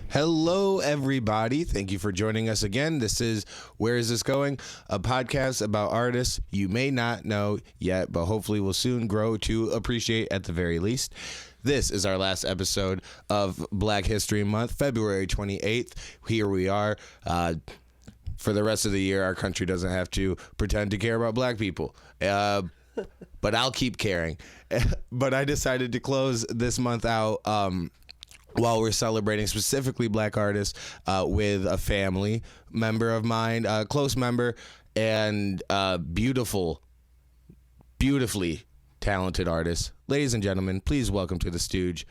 Hello, everybody. Thank you for joining us again. This is Where Is This Going? A podcast about artists you may not know yet, but hopefully will soon grow to appreciate at the very least. This is our last episode of Black History Month, February 28th. Here we are. For the rest of the year, our country doesn't have to pretend to care about black people. But I'll keep caring. But I decided to close this month out while we're celebrating specifically black artists with a family member of mine, a close member, and beautifully talented artist. Ladies and gentlemen, please welcome to the Stooge,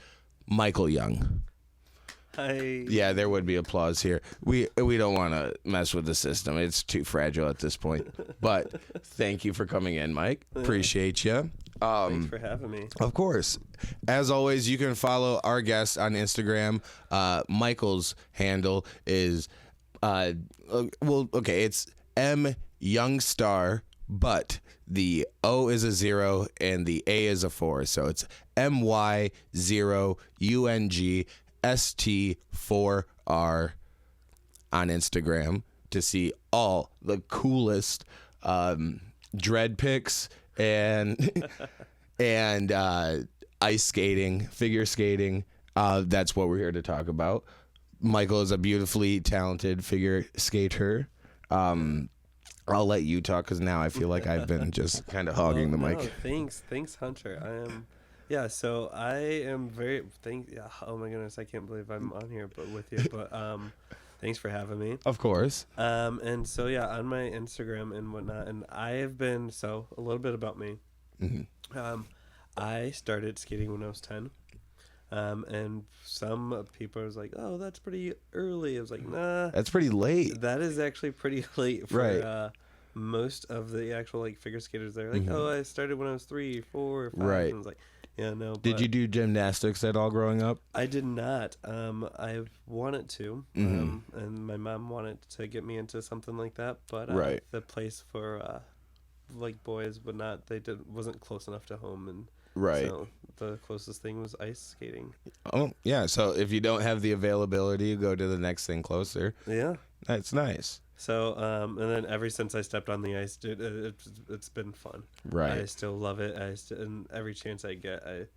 Michael Young. Hi. Yeah, there would be applause here. We don't want to mess with the system. It's too fragile at this point. But thank you for coming in, Mike. Appreciate you. Thanks for having me. Of course. As always, you can follow our guest on Instagram. Michael's handle is, it's M Youngstar, but the O is a 0 and the A is a 4. So it's MY0UNGST4R on Instagram to see all the coolest dread pics and ice skating, figure skating. That's what we're here to talk about. Michael is a beautifully talented figure skater. I'll let you talk because now I feel like I've been just kind of hogging the mic. Thanks, Hunter. So I am very oh my goodness, I can't believe I'm on here with you. But thanks for having me. Of course. And so on my Instagram and whatnot, and I have been a little bit about me. Mm-hmm. I started skating when I was 10. And some people was like, "Oh, that's pretty early." I was like, "Nah, that's pretty late." That is actually pretty late for most of the actual figure skaters. They're like, "Oh, I started when I was 3, 4, 5." Right. And I was like, "Yeah, no." Did you do gymnastics at all growing up? I did not. I wanted to, and my mom wanted to get me into something like that, but the place for boys wasn't close enough to home, and so the closest thing was ice skating. Oh yeah, so if you don't have the availability, you go to the next thing closer. Yeah, that's nice. So and then ever since I stepped on the ice, dude, it's been fun. Right. I still love it. And every chance I get, I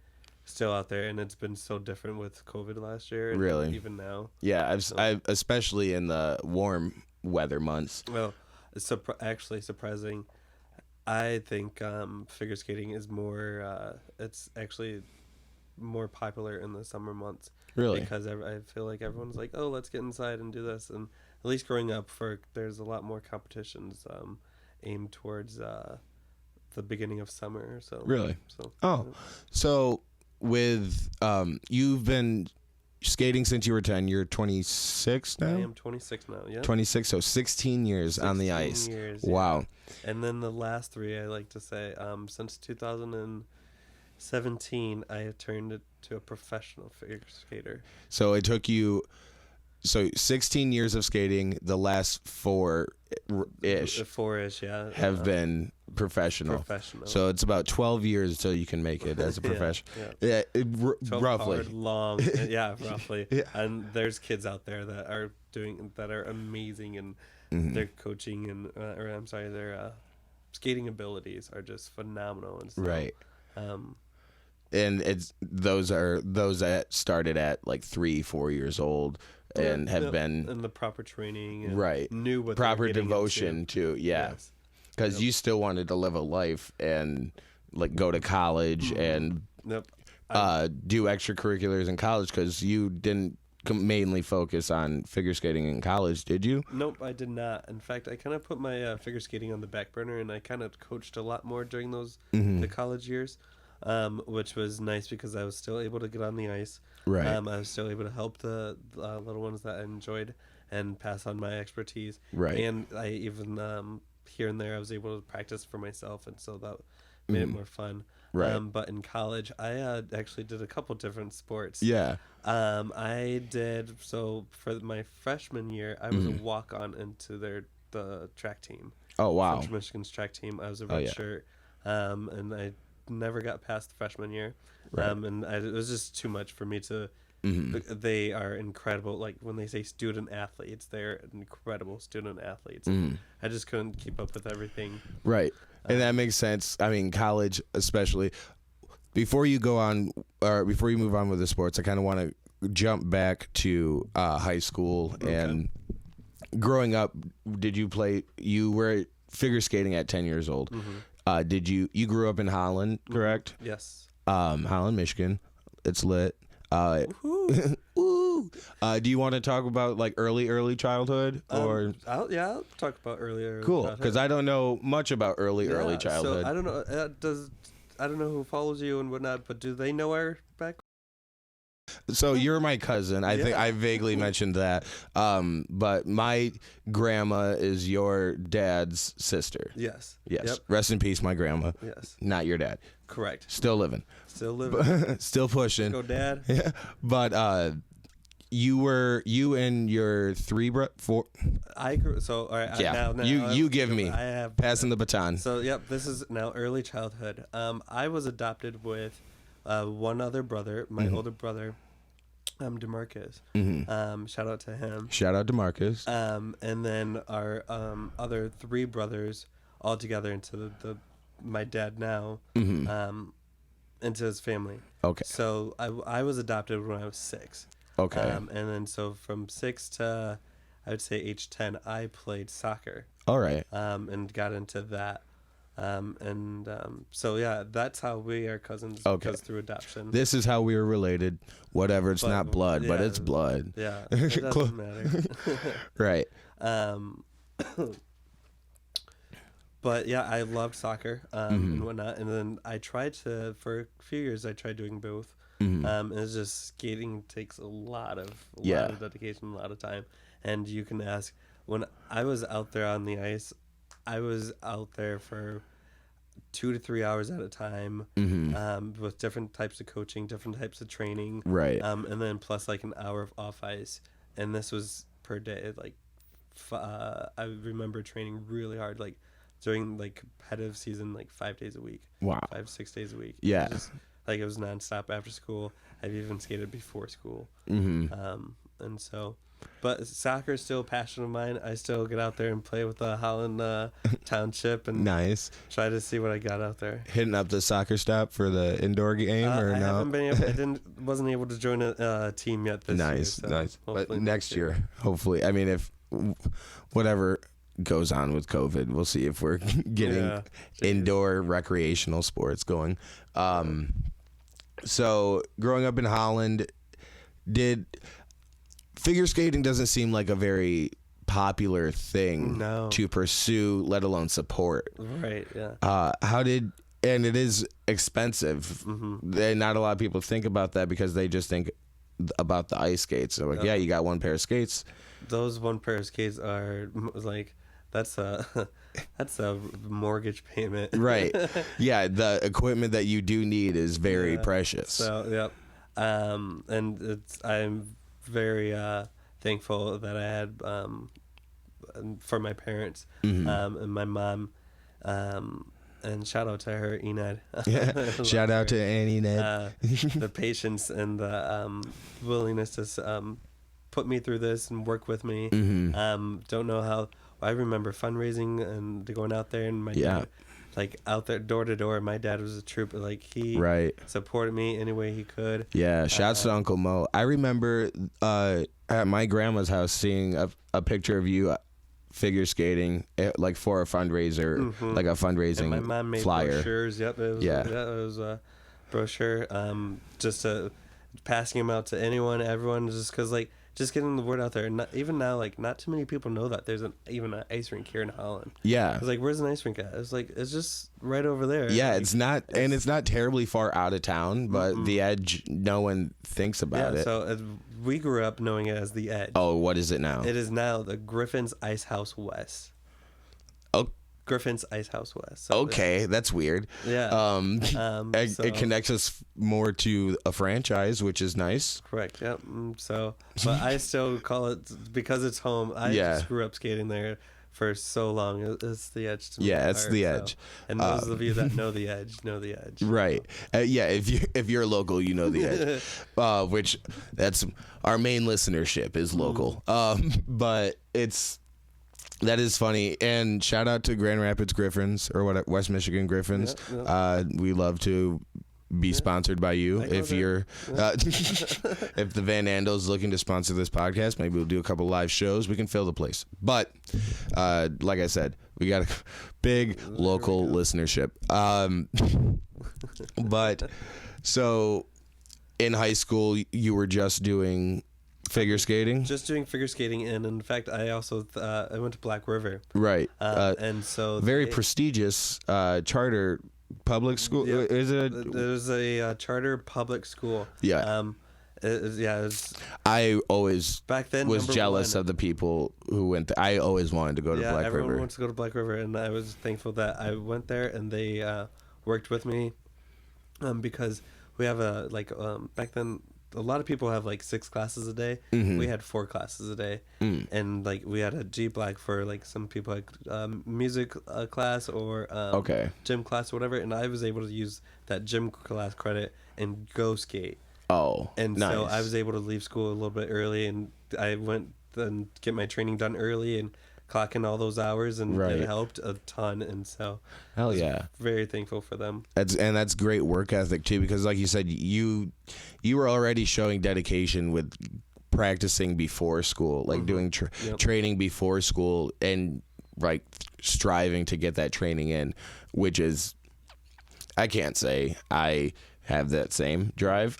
still out there, and it's been so different with COVID last year. And really, even now. Yeah, I've especially in the warm weather months. Well, it's actually surprising. I think figure skating is more. It's actually more popular in the summer months. Really? Because I feel like everyone's like, "Oh, let's get inside and do this." And at least growing up, there's a lot more competitions aimed towards the beginning of summer. So really. So with you've been skating since you were 10. You're 26 now? I am 26 now, yeah. 26, so 16 years on the ice. 16 years, wow. Yeah. And then the last 3, I like to say, since 2017, I have turned it to a professional figure skater. So it took you... So 16 years of skating, the last 4-ish. 4-ish, yeah. Have been professional. So it's about 12 years until you can make it as a professional. yeah. Roughly. Hard, long. Yeah, roughly. Yeah. And there's kids out there that are amazing, and their coaching and their skating abilities are just phenomenal. And so, right. And it's those that started at 3-4 years old. And have been in the proper training, and knew what proper devotion to, because you still wanted to live a life and go to college and do extracurriculars in college, because you didn't mainly focus on figure skating in college, did you? Nope, I did not. In fact, I kind of put my figure skating on the back burner, and I kind of coached a lot more during those the college years. Which was nice because I was still able to get on the ice. Right. I was still able to help the little ones that I enjoyed and pass on my expertise. Right. And I even here and there I was able to practice for myself, and so that made it more fun. Right. But in college, I actually did a couple different sports. Yeah. I did for my freshman year. I was a walk-on into the track team. Oh wow. Central Michigan's track team. I was a red shirt, and I never got past the freshman year. Right. And it was just too much for me to They are incredible. Like when they say student athletes, they're incredible student athletes. I just couldn't keep up with everything. Right. And that makes sense. I mean, college especially. Before you go on, or before you move on with the sports, I kind of want to jump back to high school and growing up. Did you play? You were figure skating at 10 years old. Did you grew up in Holland, correct? Yes. Holland, Michigan. It's lit. Do you want to talk about like early childhood or? I'll talk about early cool, because I don't know much about early childhood. So I don't know. I don't know who follows you and whatnot, but do they know our background? So you're my cousin. I think I vaguely mentioned that. But my grandma is your dad's sister. Yes. Yes. Yep. Rest in peace, my grandma. Yes. Not your dad. Correct. Still living. Still pushing. Go, Dad. Yeah. But you and your four. I grew. So all right. Yeah. Now you give me. I have passing the baton. So this is now early childhood. I was adopted with one other brother, my older brother, DeMarcus. Shout out to him. Shout out to Marcus. And then our other three brothers all together into my dad now, into his family. Okay. So I was adopted when I was 6. Okay. And then so from 6 to I would say age 10, I played soccer. All right. And got into that. So yeah, that's how we are cousins. Okay. Because through adoption. This is how we were related. Whatever, it's not blood, but it's blood. Yeah, it doesn't matter. Right. But yeah, I loved soccer and whatnot. And then I tried for a few years, I tried doing both. And it's just skating takes a lot of dedication, a lot of time. And you can ask, when I was out there on the ice, I was out there for 2 to 3 hours at a time, with different types of coaching, different types of training. Right. And then plus like an hour of off ice. And this was per day. Like, I remember training really hard, like during like competitive season, like 5 days a week. Wow. 5-6 days a week. Yeah. It was nonstop after school. I've even skated before school. And so, but soccer is still a passion of mine. I still get out there and play with the Holland Township and nice. Try to see what I got out there. Hitting up the soccer stop for the indoor game or I no? haven't been able, wasn't able to join a team yet this year. Nice, So nice. But next year, hopefully. I mean, if whatever goes on with COVID, we'll see if we're getting indoor recreational sports going. So growing up in Holland, figure skating doesn't seem like a very popular thing to pursue, let alone support. Right, yeah. And it is expensive. Not a lot of people think about that because they just think about the ice skates. They're like, yeah, you got one pair of skates. Those one pair of skates are like, that's a mortgage payment. Right. Yeah, the equipment that you do need is very precious. So, yep. And I'm very thankful that I had for my parents and my mom. And shout out to her, Enid. Shout out to Annie Ned. The patience and the willingness to put me through this and work with me. Don't know how. I remember fundraising and going out there, and my dad, like out there door to door. My dad was a trooper. Like he supported me any way he could. Yeah, shouts to Uncle Mo. I remember at my grandma's house seeing a picture of you figure skating like for a fundraiser, like a fundraising and my mom made flyer. Brochures. Yep, it was a brochure. Just passing them out to everyone, just because like. Just getting the word out there. Not, even now, like, not too many people know that there's even an ice rink here in Holland. Yeah. It's like, where's an ice rink at? It's like, it's just right over there. Yeah, like, it's not terribly far out of town, but the Edge, no one thinks about it. So we grew up knowing it as the Edge. Oh, what is it now? It is now the Griffin's Ice House West. Oh. Griffin's Ice House West. So okay, that's weird. Yeah. It connects us more to a franchise, which is nice. Correct. Yep. But I still call it, because it's home. I just grew up skating there for so long. It's the edge to me. Yeah, it's the edge. And those of you that know the edge, know the edge. Right. Yeah, if you're local, you know the edge. Which that's our main listenership is local. But that is funny. And shout out to Grand Rapids Griffins or West Michigan Griffins. We love to be sponsored by you. If you're if the Van Andels looking to sponsor this podcast, maybe we'll do a couple live shows. We can fill the place. But like I said, we got a big local listenership. But so in high school, you were just doing figure skating? Just doing figure skating, and in fact, I also I went to Black River. Right. And so very prestigious charter public school. Yeah. Is it? There's a charter public school. Yeah. I always back then was jealous of the people who went there. I always wanted to go to Black River. Everyone wants to go to Black River, and I was thankful that I went there, and they worked with me because we have back then a lot of people have like 6 classes a day. We had 4 classes a day, and like we had a G Black for like some people had music class or gym class or whatever, and I was able to use that gym class credit and go skate. Oh, and nice. So I was able to leave school a little bit early, and I went and get my training done early and clock in all those hours, and it helped a ton. And so hell yeah, very thankful for them. That's great work ethic too, because like you said, you were already showing dedication with practicing before school, like doing training before school, and like striving to get that training in, which is, I can't say I have that same drive.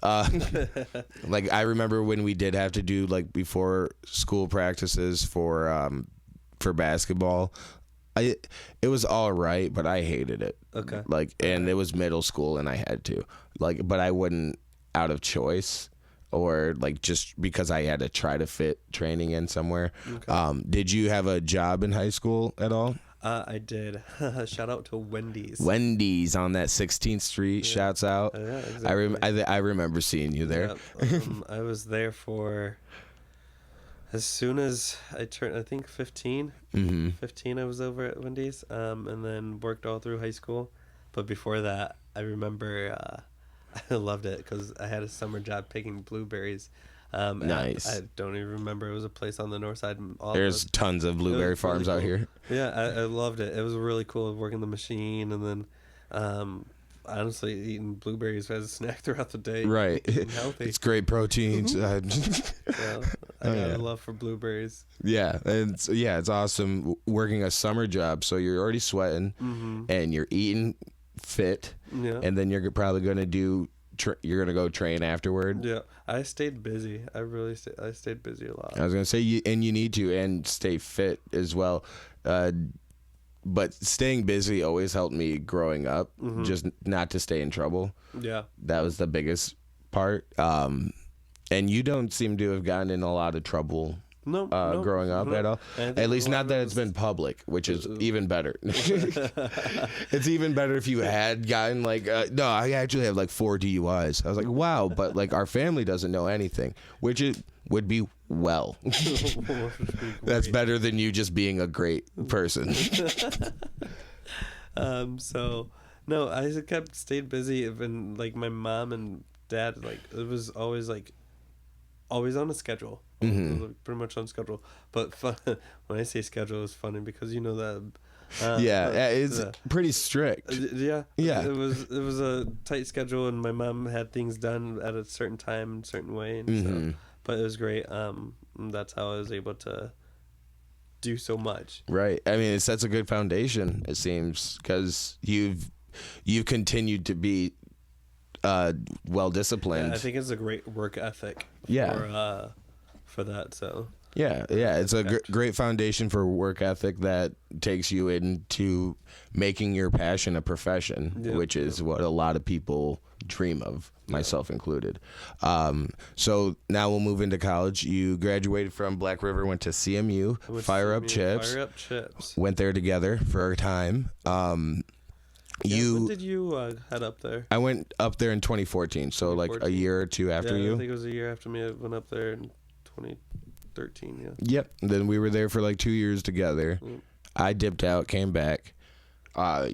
Like I remember when we did have to do like before school practices for basketball. It was all right, but I hated it. Okay. Like, and it was middle school, and I had to but I wouldn't out of choice or like just because I had to try to fit training in somewhere. Okay. Did you have a job in high school at all? I did. Shout out to Wendy's. Wendy's on that 16th Street. Yeah. Shouts out. Yeah, exactly. I remember seeing you there. Yeah, I was there for as soon as I turned, I think 15. 15, I was over at Wendy's, and then worked all through high school. But before that, I remember I loved it because I had a summer job picking blueberries. Nice. I don't even remember. It was a place on the north side. There's tons of blueberry farms out here. Yeah, I loved it. It was really cool working the machine, and then honestly eating blueberries as a snack throughout the day. Right. Healthy. It's great proteins. I got a love for blueberries. Yeah, and it's awesome working a summer job. So you're already sweating, and you're eating fit, and then you're probably going to do. You're gonna go train afterward. Yeah, I stayed busy. I stayed busy a lot. I was gonna say you need to and stay fit as well. But staying busy always helped me growing up, just not to stay in trouble. Yeah, that was the biggest part. And you don't seem to have gotten in a lot of trouble. No, growing up at all. At least not that it's been public, which is even better. It's even better if you had gotten no, I actually have like 4 DUIs. I was like, wow, but like our family doesn't know anything, which it would be well. That's better than you just being a great person. So no, I stayed busy. Even like my mom and dad, it was always on a schedule. Pretty much on schedule, but when I say schedule, it's funny because you know that. It's pretty strict. Yeah. It was a tight schedule, and my mom had things done at a certain time, certain way, and so. But it was great. That's how I was able to do so much. Right. I mean, it sets a good foundation. It seems because you've continued to be well disciplined. Yeah, I think it's a great work ethic. For that, so it's a great foundation for work ethic that takes you into making your passion a profession, which is what a lot of people dream of, myself included. So now we'll move into college. You graduated from Black River, went to CMU, Fire Up Chips. Went there together for a time. When did you head up there? I went up there in 2014, so like a year or two after you. I think it was a year after me. I went up there in 2013. Yeah. Yep. And then we were there for like 2 years together. I dipped out, came back. While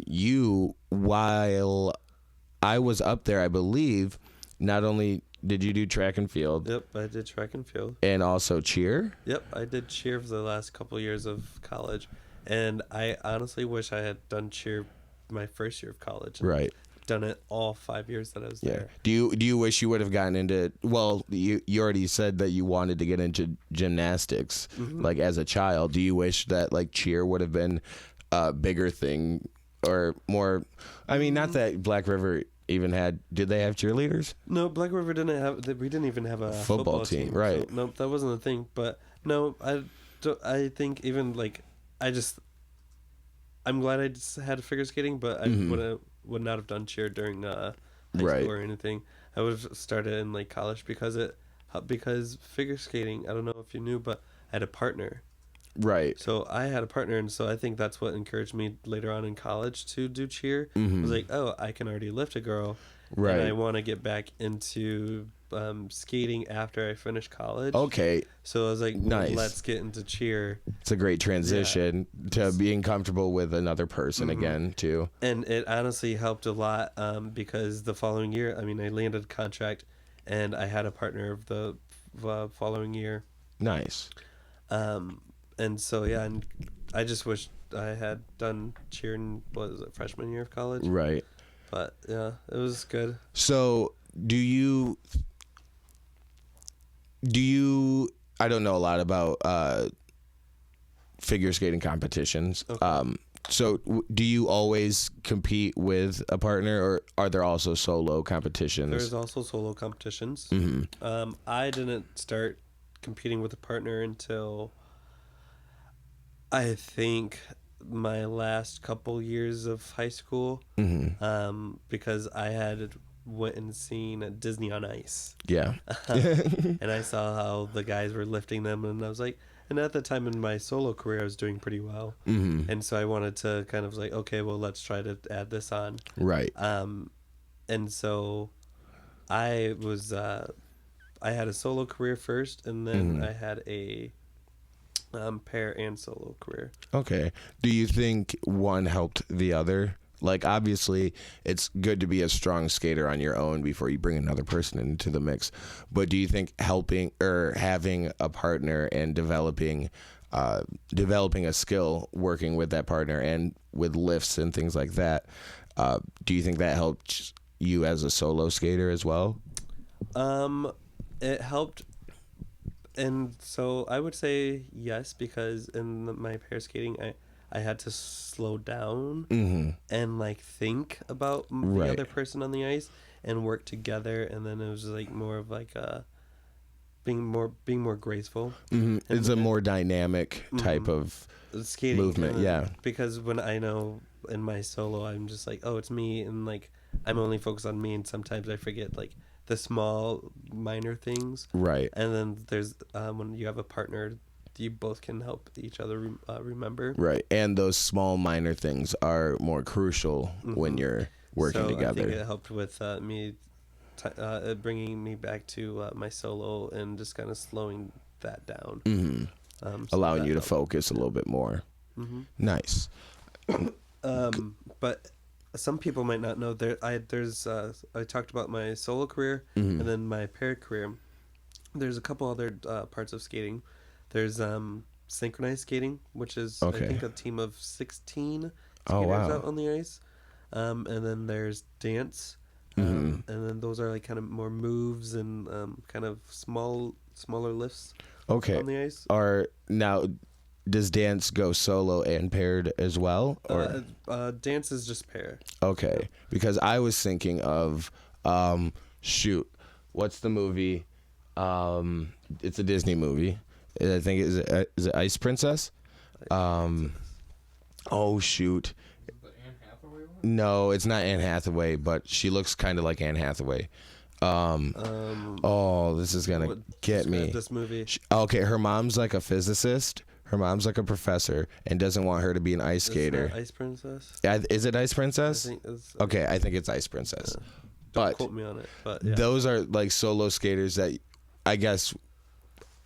I was up there, I believe, not only did you do track and field. Yep, I did track and field. And also cheer? Yep, I did cheer for the last couple years of college. And I honestly wish I had done cheer my first year of college. Right. Done it all 5 years that I was there. Do you wish you would have gotten into, well, you already said that you wanted to get into gymnastics, like as a child. Do you wish that like cheer would have been a bigger thing or more? I mean, not that Black River even had, did they have cheerleaders? No, Black River didn't have, we didn't even have a football team. Right. So, nope, that wasn't a thing. But no, I think even like, I'm glad I just had figure skating, but I would not have done cheer during high school or anything. I would have started in like college because figure skating, I don't know if you knew, but I had a partner. Right. So I had a partner, and so I think that's what encouraged me later on in college to do cheer. I was like, oh, I can already lift a girl. Right. And I want to get back into skating after I finish college. Okay. So I was like, nice. Let's get into cheer. It's a great transition to being comfortable with another person again, too. And it honestly helped a lot because the following year, I mean, I landed a contract, and I had a partner the following year. Nice. And so, and I just wish I had done cheer in, freshman year of college? Right. But, yeah, it was good. So, do you I don't know a lot about figure skating competitions. Okay. So do you always compete with a partner, or are there also solo competitions? There's also solo competitions. I didn't start competing with a partner until I think my last couple years of high school, because I had went and seen Disney on Ice. Yeah. And I saw how the guys were lifting them, and I was like, and at the time in my solo career, I was doing pretty well. And so I wanted to kind of like, okay, well, let's try to add this on. Right. And so I was, I had a solo career first, and then I had a pair and solo career. Okay. Do you think one helped the other? Like, obviously, it's good to be a strong skater on your own before you bring another person into the mix. But do you think helping or having a partner and developing a skill working with that partner and with lifts and things like that, do you think that helped you as a solo skater as well? It helped. And so I would say yes, because in my pair skating, I had to slow down and like think about the other person on the ice and work together, and then it was like more of like being more graceful. It's a more dynamic type of skating movement, yeah. Because when I know in my solo, I'm just like, oh, it's me, and like I'm only focused on me, and sometimes I forget like the small minor things. Right. And then there's when you have a partner, you both can help each other remember. Right. And those small minor things are more crucial when you're working together. I think it helped with me bringing me back to my solo and just kind of slowing that down. Allowing you to focus a little bit more. Nice. But some people might not know I talked about my solo career and then my pair career. There's a couple other parts of skating. There's synchronized skating, which is I think a team of 16 skaters out on the ice. And then there's dance. And then those are like kind of more moves and kind of smaller lifts on the ice. Does dance go solo and paired as well? Or dance is just pair. Okay, because I was thinking of what's the movie? It's a Disney movie. I think is it Ice Princess? Oh shoot. No, it's not Anne Hathaway, but she looks kind of like Anne Hathaway. This is gonna get me. This movie. Okay, her mom's like a physicist. Her mom's like a professor and doesn't want her to be an ice skater. Ice Princess? Is it Ice Princess? I think it's, okay, I think it's Ice Princess. Don't quote me on it, but yeah. Those are like solo skaters that I guess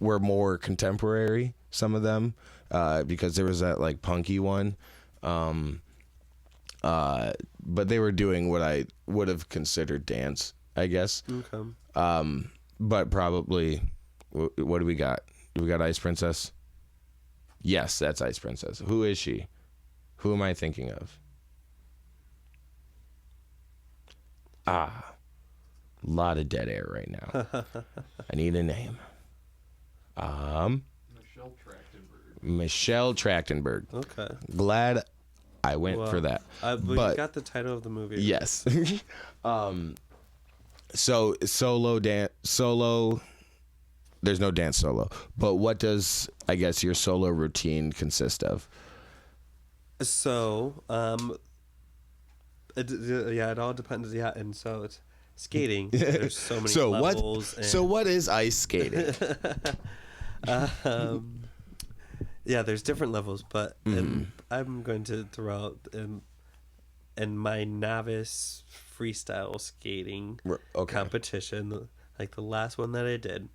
were more contemporary, some of them. because there was that like punky one. But they were doing what I would have considered dance, I guess. Okay. But probably, what do we got? Do we got Ice Princess? Yes, that's Ice Princess. Who is she? Who am I thinking of? A lot of dead air right now. I need a name. Michelle Trachtenberg. Okay. Glad I went for that. But you got the title of the movie. Yes. So solo. There's no dance solo. But what does, I guess, your solo routine consist of? So, it all depends. Yeah, and so it's skating. There's so many levels. So what is ice skating? Yeah, there's different levels, but I'm going to throw out in my novice freestyle skating competition, like the last one that I did.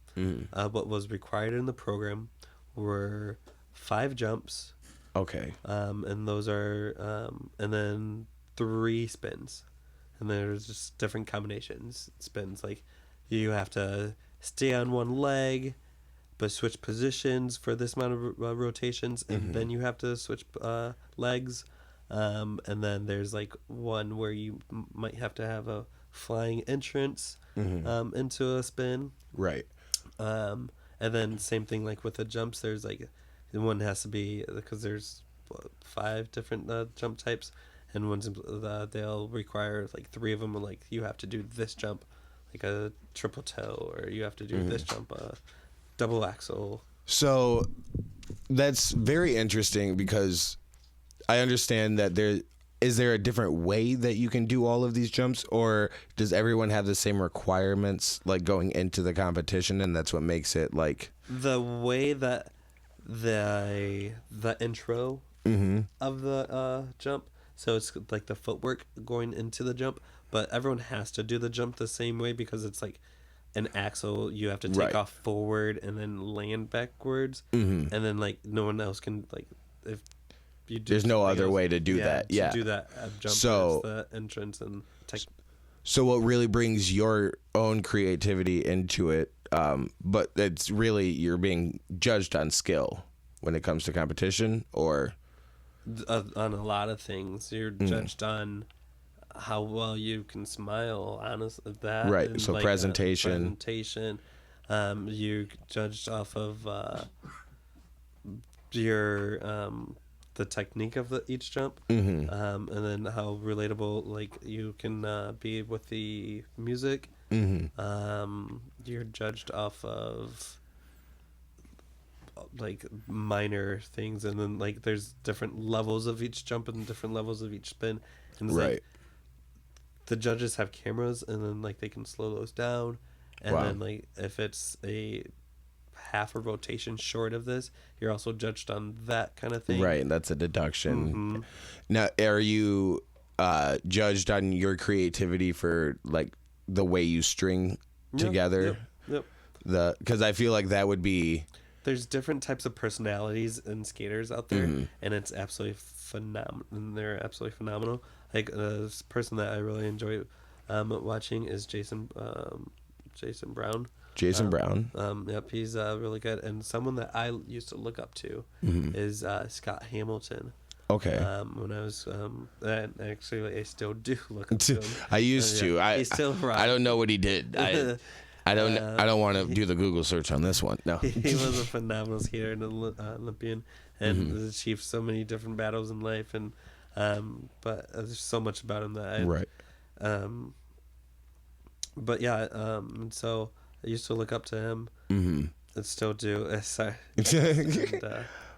What was required in the program were 5 jumps. Okay. And those are and then 3 spins, and there's just different combinations spins. Like you have to stay on one leg, but switch positions for this amount of rotations, and then you have to switch legs. And then there's like one where you might have to have a flying entrance into a spin. Right. And then same thing like with the jumps. There's like one has to be, because there's 5 different jump types, and one's they'll require like 3 of them. Like you have to do this jump, like a triple toe, or you have to do this jump, double axel. So that's very interesting, because I understand that is there a different way that you can do all of these jumps, or does everyone have the same requirements like going into the competition, and that's what makes it like the way that the intro of the jump? So it's like the footwork going into the jump, but everyone has to do the jump the same way, because it's like an axle. You have to take off forward and then land backwards, and then like no one else can, like, if you do, there's no other way to do that. Yeah, to do that jump. So the entrance and so what really brings your own creativity into it? But it's really, you're being judged on skill when it comes to competition, or on a lot of things. You're judged on how well you can smile, honestly, that right. and So like presentation, you're judged off of your the technique of each jump, and then how relatable like you can be with the music. You're judged off of like minor things, and then like there's different levels of each jump and different levels of each spin, and it's like the judges have cameras, and then like they can slow those down, and then like if it's a half a rotation short of this, you're also judged on that kind of thing. Right, that's a deduction. Now, are you judged on your creativity for like the way you string together? Yep. Because I feel like that would be. There's different types of personalities and skaters out there, and it's absolutely phenomenal. They're absolutely phenomenal. Like this person that I really enjoy watching is Jason Brown. Jason Brown. Yep, he's really good. And someone that I used to look up to is Scott Hamilton. Okay. When I was, and actually, I still do look up to him. I used to. He's still right. I don't know what he did. I don't want to do the Google search on this one. No. He was a phenomenal skater and Olympian, and achieved so many different battles in life. And but there's so much about him that but yeah, and so I used to look up to him. And still do. Sorry.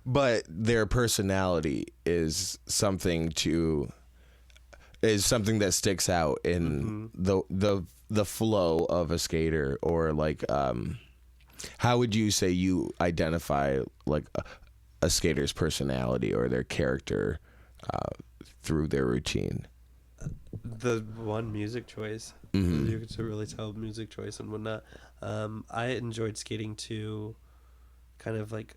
But their personality is something that sticks out in the flow of a skater, or like how would you say you identify like a skater's personality or their character through their routine? The one music choice. You get to really tell music choice and whatnot. I enjoyed skating to kind of like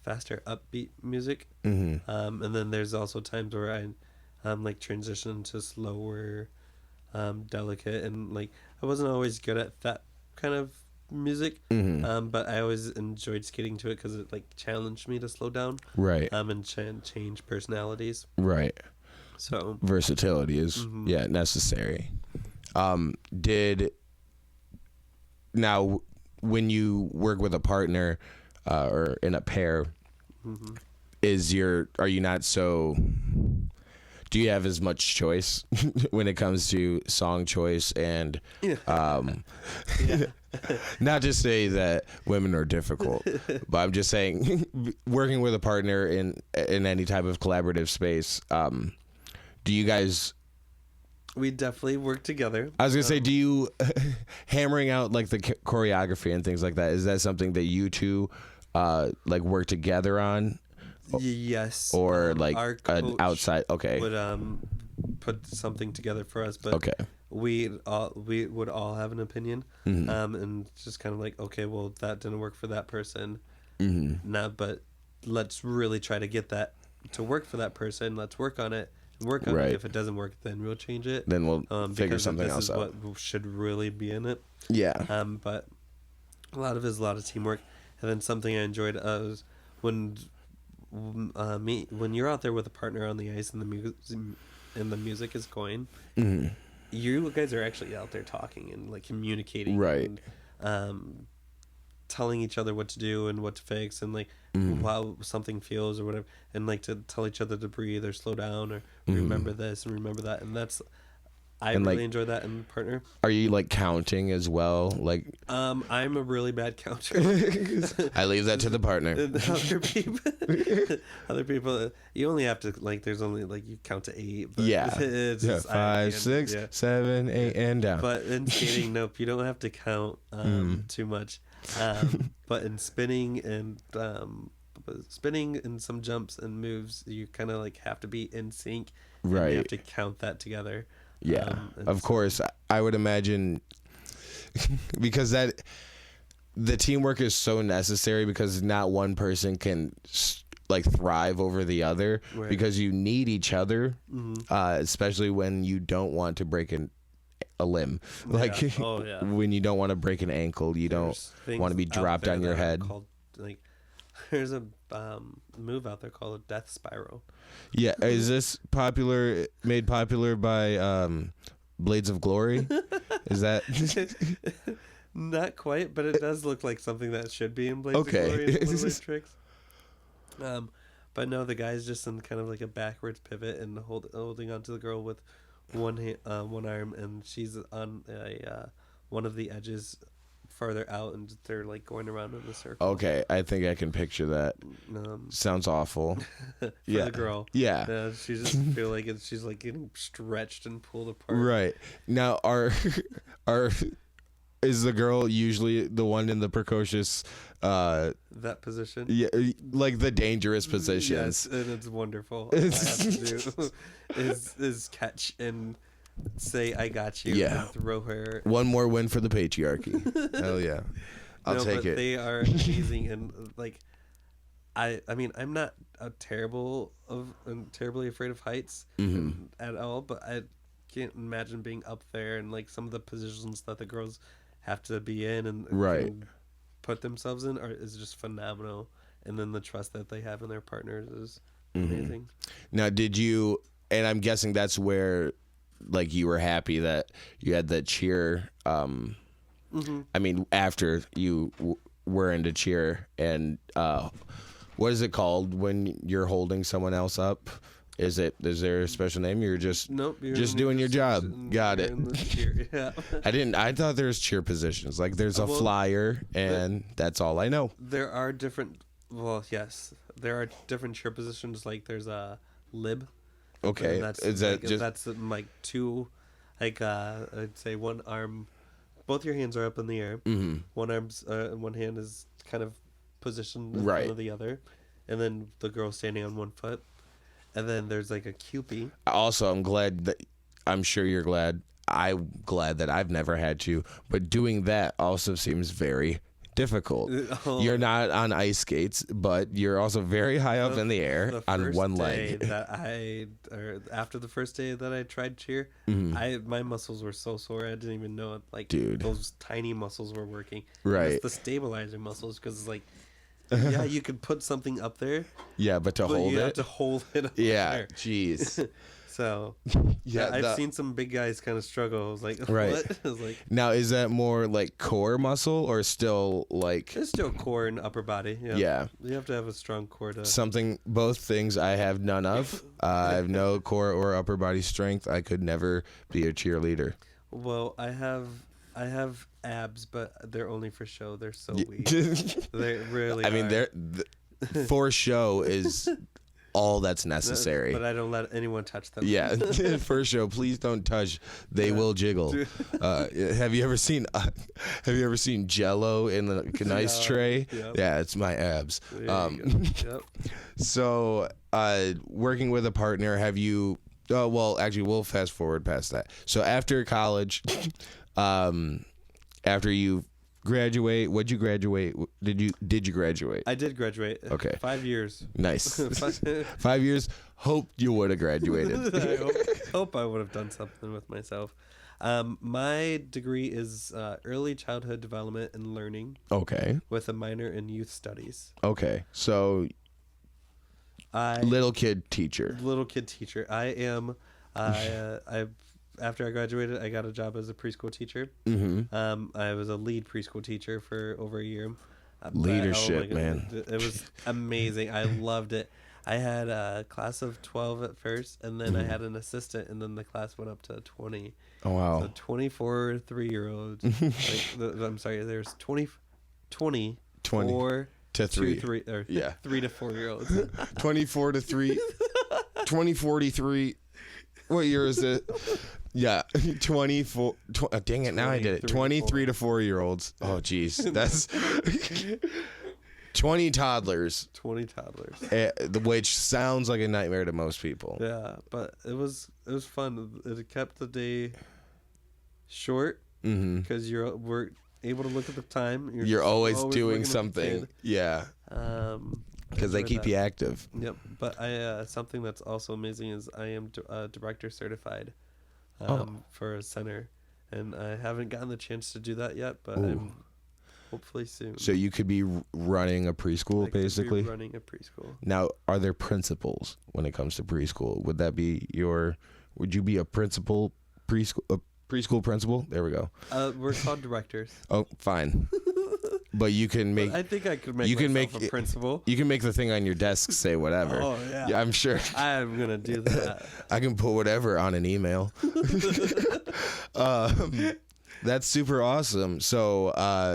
faster upbeat music. Mm-hmm. And then there's also times where I like transition to slower, delicate, and like I wasn't always good at that kind of music. Mm-hmm. But I always enjoyed skating to it because it like challenged me to slow down. Right. And change personalities. Right. So versatility is necessary. Now when you work with a partner or in a pair, are you not so? Do you have as much choice when it comes to song choice and not to say that women are difficult, but I'm just saying working with a partner in any type of collaborative space, do you guys? We definitely work together. I was gonna say, do you hammering out like the choreography and things like that? Is that something that you two like work together on? Yes. Or like our an outside? Okay. Would put something together for us, but okay. we would all have an opinion, and just kind of like, okay, well, that didn't work for that person. Nah, but let's really try to get that to work for that person. Let's work on it. Work on it. If it doesn't work, then we'll change it. Then we'll figure something else out. What should really be in it. Yeah. But a lot of teamwork, and then something I enjoyed was when you're out there with a partner on the ice and the music is going. You guys are actually out there talking and like communicating, right? And, telling each other what to do and what to fix and like how something feels or whatever, and like to tell each other to breathe or slow down or remember this and remember that, and that's I really enjoy that in partner. Are you like counting as well? Like I'm a really bad counter. I leave that to the partner. Other people, you only have to like. There's only like you count to 8. But it's 5, 6, 7, 8, and down. But in skating, nope, you don't have to count too much. But in spinning and some jumps and moves, you kind of like have to be in sync. Right. And you have to count that together. Yeah, of course. I would imagine because the teamwork is so necessary, because not one person can like thrive over the other, because you need each other, especially when you don't want to break a limb. Like when you don't want to break an ankle, you don't want to be dropped on your head. Like there's a move out there called a death spiral. Yeah, is this made popular by Blades of Glory? Is that not quite, but it does look like something that should be in Blades of Glory and one of those tricks. But no, the guy's just in kind of like a backwards pivot and holding onto the girl with one arm, and she's on one of the edges farther out, and they're like going around in a circle. Okay, I think I can picture that. Sounds awful. For the girl. Yeah. She just feel like she's like getting stretched and pulled apart. Right. Now, is the girl usually the one in the precocious that position? Yeah, like the dangerous positions. Yes, and it's wonderful. All I have to do is catch and say I got you. Yeah. And throw her. One more win for the patriarchy. Hell yeah. I'll take it. They are amazing, and like I mean I'm not terribly afraid of heights at all, but I can't imagine being up there and like some of the positions that the girls have to be in and put themselves in is just phenomenal, and then the trust that they have in their partners is amazing. Now, did you? And I'm guessing that's where, like, you were happy that you had that cheer. I mean, after you were into cheer, and what is it called when you're holding someone else up? Is there a special name? You're just just doing your job. Got it. Yeah. I thought there was cheer positions. Like there's a flyer, and that's all I know. There are different. Well, yes, there are different cheer positions. Like there's a lib. Okay, that's like two, like I'd say one arm, both your hands are up in the air. One hand is kind of positioned in front of the other, and then the girl standing on one foot. And then there's like a Cupid. Also, I'm sure you're glad. I'm glad that I've never had to, but doing that also seems very difficult. You're not on ice skates, but you're also very high up in the air on one leg. After the first day that I tried cheer, my muscles were so sore I didn't even know it. Like, dude, those tiny muscles were working. Right. It's the stabilizer muscles, because like, yeah, you could put something up there. Yeah, but hold you it. have to hold it up yeah, there. Jeez. So, yeah, I've seen some big guys kind of struggle. I was like, right. what? I was like, now, is that more like core muscle or still like... It's still core and upper body. Yeah. You have to have a strong core to... Both things I have none of. I have no core or upper body strength. I could never be a cheerleader. Well, I have abs, but they're only for show. They're so weak. They really I mean, for show is... all that's necessary. But I don't let anyone touch them. Yeah, for show. Please don't touch. They will jiggle. Have you ever seen Jell-O in an ice tray? Yep. Yeah, it's my abs. Yep. So, working with a partner, have you? Oh, well, actually, we'll fast forward past that. So after college, after you graduate, what'd you graduate? Did you graduate? I did graduate. Okay. 5 years. Nice. 5 years. Hope you would have graduated. I hope I would have done something with myself. My degree is early childhood development and learning. Okay. With a minor in youth studies. Okay. So little kid teacher. I am. After I graduated, I got a job as a preschool teacher. I was a lead preschool teacher for over a year. Leadership, man. It was amazing. I loved it. I had a class of 12 at first, and then I had an assistant, and then the class went up to 20. Oh, wow. So 24 3-year-olds. I'm sorry, there's 20 to 3 3 to 4 year olds. 24 to 3. 2043. What year is it? Yeah, 24. Dang it! Now I did it. 23 to 4-year-olds. Oh, geez, that's 20 toddlers. 20 toddlers. Which sounds like a nightmare to most people. Yeah, but it was fun. It kept the day short because we're able to look at the time. You're always doing something. Yeah. Because they keep you active. Yep. But something that's also amazing is I am director certified for a center, and I haven't gotten the chance to do that yet, but I'm hopefully soon. So you could be running a preschool, basically? Running a preschool. Now, are there principals when it comes to preschool? Would you be a preschool principal? There we go. We're called directors. Oh, fine. But you can make. I think I could make a principal. You can make the thing on your desk say whatever. Oh yeah. I'm sure. I'm gonna do that. I can put whatever on an email. That's super awesome. So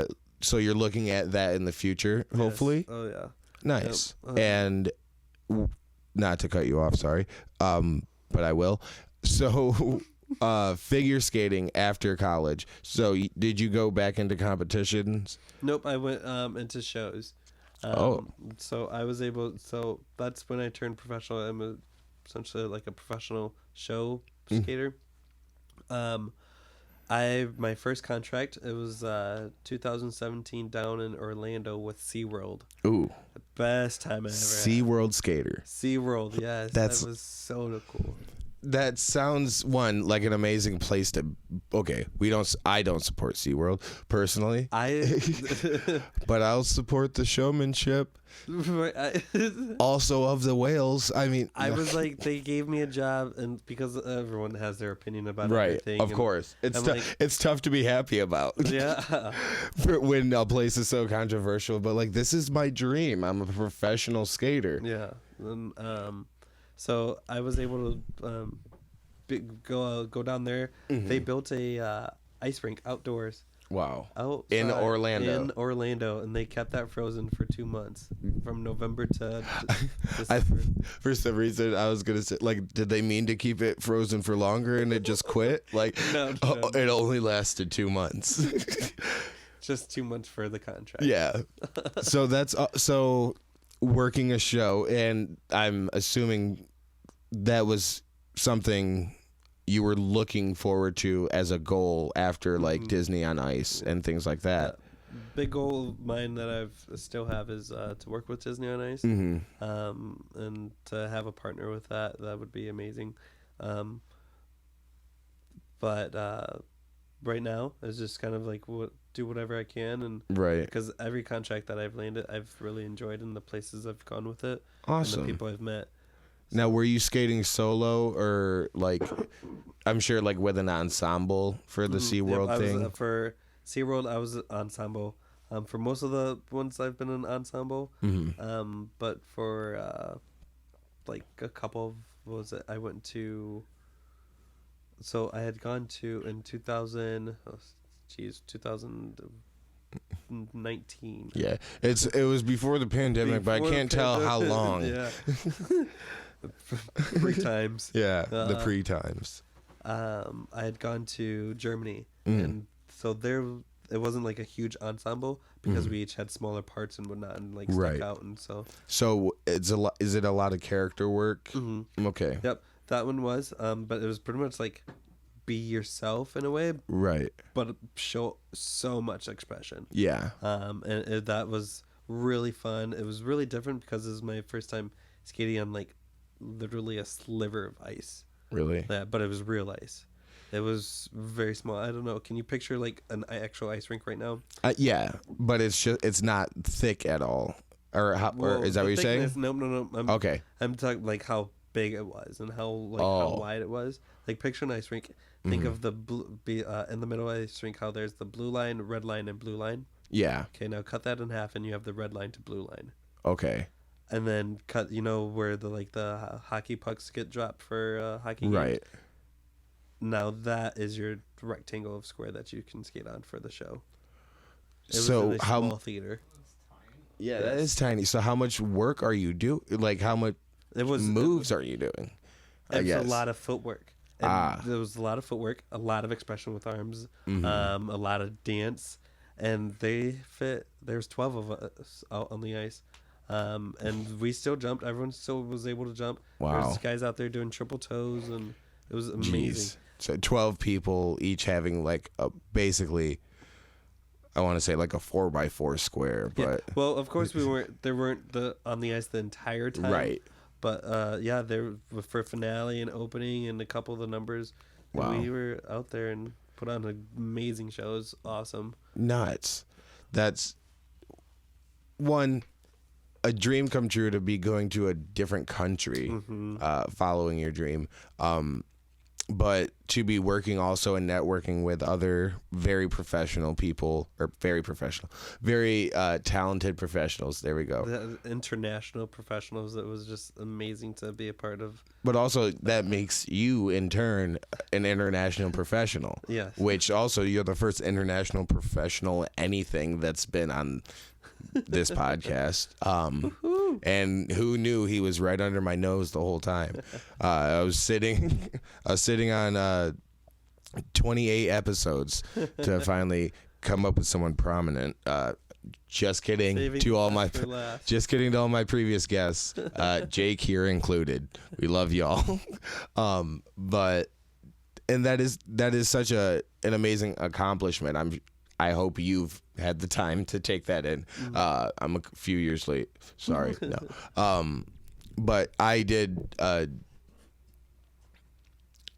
you're looking at that in the future, hopefully. Yes. Oh yeah. Nice. Yep. And not to cut you off, sorry, but I will. So. Figure skating after college. So did you go back into competitions? Nope, I went into shows. So I was able. So that's when I turned professional. I'm essentially like a professional show skater. My first contract, it was 2017 down in Orlando with SeaWorld. Ooh, the best time I ever had. SeaWorld skater. SeaWorld, yes, that was so cool. That sounds like an amazing place to. Okay, I don't support SeaWorld personally. But I'll support the showmanship. Also of the whales. I mean, I was like, they gave me a job, and because everyone has their opinion about everything. Of course, it's tough to be happy about. Yeah. When a place is so controversial, but like, this is my dream. I'm a professional skater. Yeah. So I was able to go down there. They built a ice rink outdoors. Wow. In Orlando. And they kept that frozen for 2 months, from November to December. For some reason, I was going to say, like, did they mean to keep it frozen for longer and it just quit? Like, no. It only lasted 2 months. Just 2 months for the contract. Yeah. So that's... working a show, and I'm assuming that was something you were looking forward to as a goal after like Disney on Ice and things like that. big goal of mine that I still have is to work with Disney on Ice, and to have a partner with that. That would be amazing. But right now it's just kind of like do whatever I can, and because every contract that I've landed, I've really enjoyed, and the places I've gone with it, awesome, and the people I've met. Now, were you skating solo or like, I'm sure like with an ensemble for the SeaWorld thing? For SeaWorld, I was ensemble. For most of the ones I've been in ensemble. But for like a couple of, what was it? I went to, so I had gone to in 2019. Yeah, it was before the pandemic, but I can't tell how long. Yeah. Pre-times. Yeah, the pre-times. I had gone to Germany, and so there it wasn't like a huge ensemble because we each had smaller parts and whatnot, and like stuck out, and so. So it's a lot. Is it a lot of character work? Okay. Yep, that one was. But it was pretty much like be yourself in a way, right? But show so much expression. Yeah. And that was really fun. It was really different because it was my first time skating on like literally a sliver of ice. Really? Yeah, but it was real ice. It was very small. I don't know. Can you picture like an actual ice rink right now? Yeah, but it's not thick at all. Or is that what you're saying? No. Okay. I'm talking like how big it was and how how wide it was. Like picture an ice rink. Think of the in the middle ice rink how there's the blue line, red line, and blue line. Yeah. Okay, now cut that in half and you have the red line to blue line. Okay. And then cut, where the hockey pucks get dropped for hockey games. Right. Now that is your rectangle of square that you can skate on for the show. It was so in a small theater. Yeah, that is tiny. So how much work are you doing? Like how much moves are you doing? It was a lot of footwork. And there was a lot of footwork, a lot of expression with arms, a lot of dance, and there's 12 of us out on the ice. And we still jumped. Everyone still was able to jump. Wow. There's guys out there doing triple toes, and it was amazing. Jeez. So 12 people each having like basically, I want to say like a 4x4 square, but yeah. Well, of course there weren't on the ice the entire time. Right. But there for finale and opening and a couple of the numbers. Wow. We were out there and put on an amazing show. It was awesome. Nuts. That's a dream come true to be going to a different country, following your dream. But to be working also and networking with other very professional people, or very talented professionals. There we go. The international professionals. It was just amazing to be a part of. But also that makes you in turn an international professional. Yes. Which also you're the first international professional anything that's been on this podcast. And who knew he was right under my nose the whole time. I was sitting on 28 episodes to finally come up with someone prominent. Just kidding to all my previous guests, Jake here included. We love y'all. But that is such an amazing accomplishment. I hope you've had the time to take that in. I'm a few years late. Sorry. No. But I did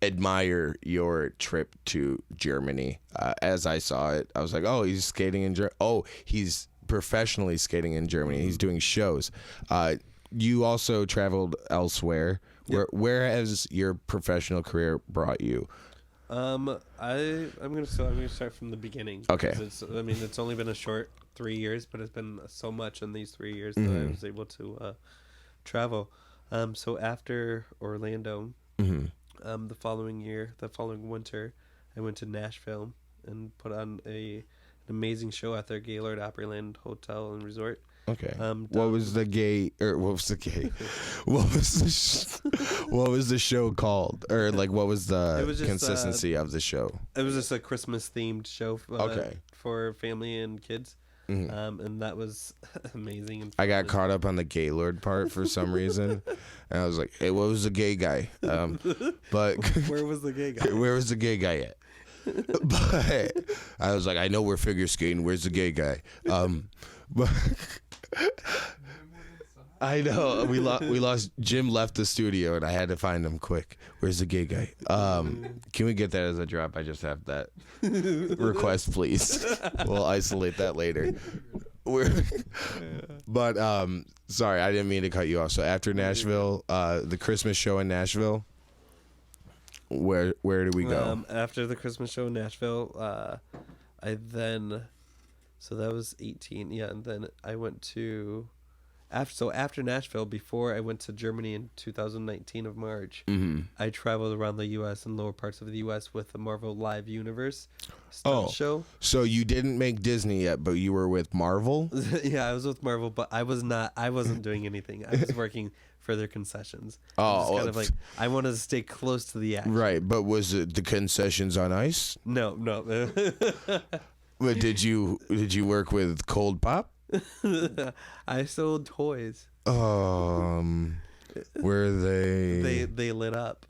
admire your trip to Germany. As I saw it, I was like, oh, he's skating in Germany. Oh, he's professionally skating in Germany. He's doing shows. You also traveled elsewhere. Yep. Where has your professional career brought you? I'm gonna start from the beginning. Okay. It's only been a short 3 years, but it's been so much in these 3 years that I was able to travel. So after Orlando, the following winter, I went to Nashville and put on an amazing show at their Gaylord Opryland Hotel and Resort. Okay. What was the show called? Or like what was the consistency of the show? It was just a Christmas themed show for family and kids. And that was amazing. I got caught up on the Gaylord part for some reason. And I was like, hey, what was the gay guy? But where was the gay guy? Where was the gay guy at? But I was like, I know we're figure skating. Where's the gay guy? But I know we lost. Jim left the studio, and I had to find him quick. Where's the gay guy? Can we get that as a drop? I just have that request, please. We'll isolate that later. But sorry, I didn't mean to cut you off. So after Nashville, the Christmas show in Nashville. Where do we go? After the Christmas show in Nashville, so that was 18. Yeah, and then I went to after Nashville, before I went to Germany in 2019 of March, I traveled around the U.S. and lower parts of the U.S. with the Marvel Live Universe show. So you didn't make Disney yet, but you were with Marvel? Yeah, I was with Marvel, but I wasn't doing anything. I was working for their concessions. Kind of like, I wanted to stay close to the action. Right, but was it the concessions on ice? No. But did you work with Cold Pop? I sold toys. Were they? They lit up.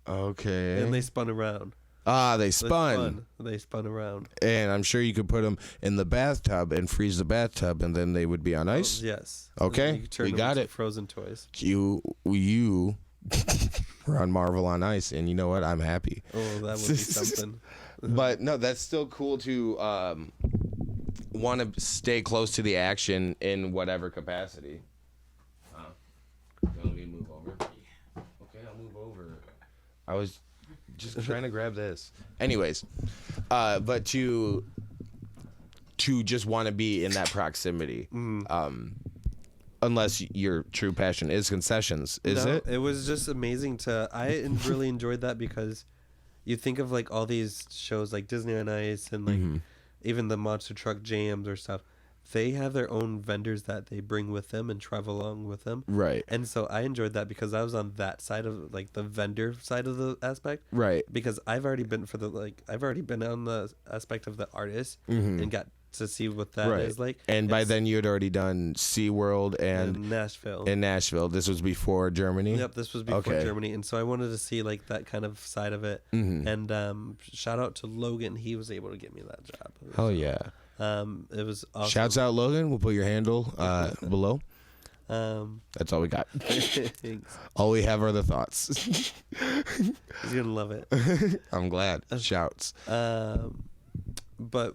Okay. And they spun around. They spun. They spun around. And I'm sure you could put them in the bathtub and freeze the bathtub, and then they would be on ice. Yes. Okay, we got it. Frozen toys. You were on Marvel on Ice, and you know what? I'm happy. Oh, that would be something. But no, that's still cool to want to stay close to the action in whatever capacity. Let me move over. Okay, I'll move over. I was just trying to grab this. Anyways, but to just want to be in that proximity. Unless your true passion is concessions, is it? It was just amazing I really enjoyed that, because you think of like all these shows like Disney on Ice and like even the monster truck jams or stuff. They have their own vendors that they bring with them and travel along with them. Right. And so I enjoyed that because I was on that side of like the vendor side of the aspect. Right. Because I've already been on the aspect of the artist and got to see what that is like. And by then you had already done SeaWorld and Nashville. In Nashville. This was before Germany? Yep, this was before Germany. And so I wanted to see like that kind of side of it. And shout out to Logan. He was able to get me that job. Hell yeah. It was awesome. Shouts out Logan. We'll put your handle below. That's all we got. All we have are the thoughts. He's gonna love it. I'm glad. Shouts. But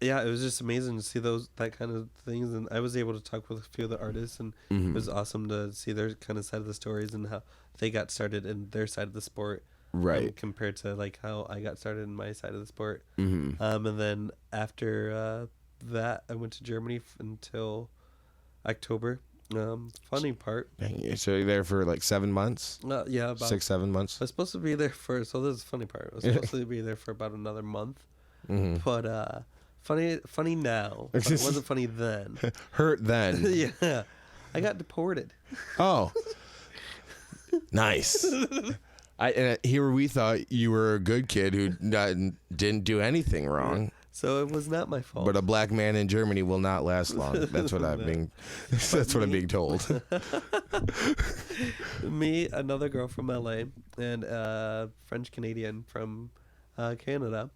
yeah, it was just amazing to see that kind of things, and I was able to talk with a few of the artists, and it was awesome to see their kind of side of the stories and how they got started in their side of the sport. Right. Compared to like how I got started in my side of the sport. And then after that, I went to Germany until October. Funny part. So you're there for like 7 months? Yeah, about 6-7 months. I was supposed to be there so this is the funny part. I was supposed to be there for about another month. But funny now. But it wasn't funny then. Hurt then. Yeah. I got deported. Oh. Nice. Here we thought you were a good kid who didn't do anything wrong. So it was not my fault. But a black man in Germany will not last long. That's what I'm being. That's what I'm being told. Me, another girl from LA, and a French Canadian from Canada.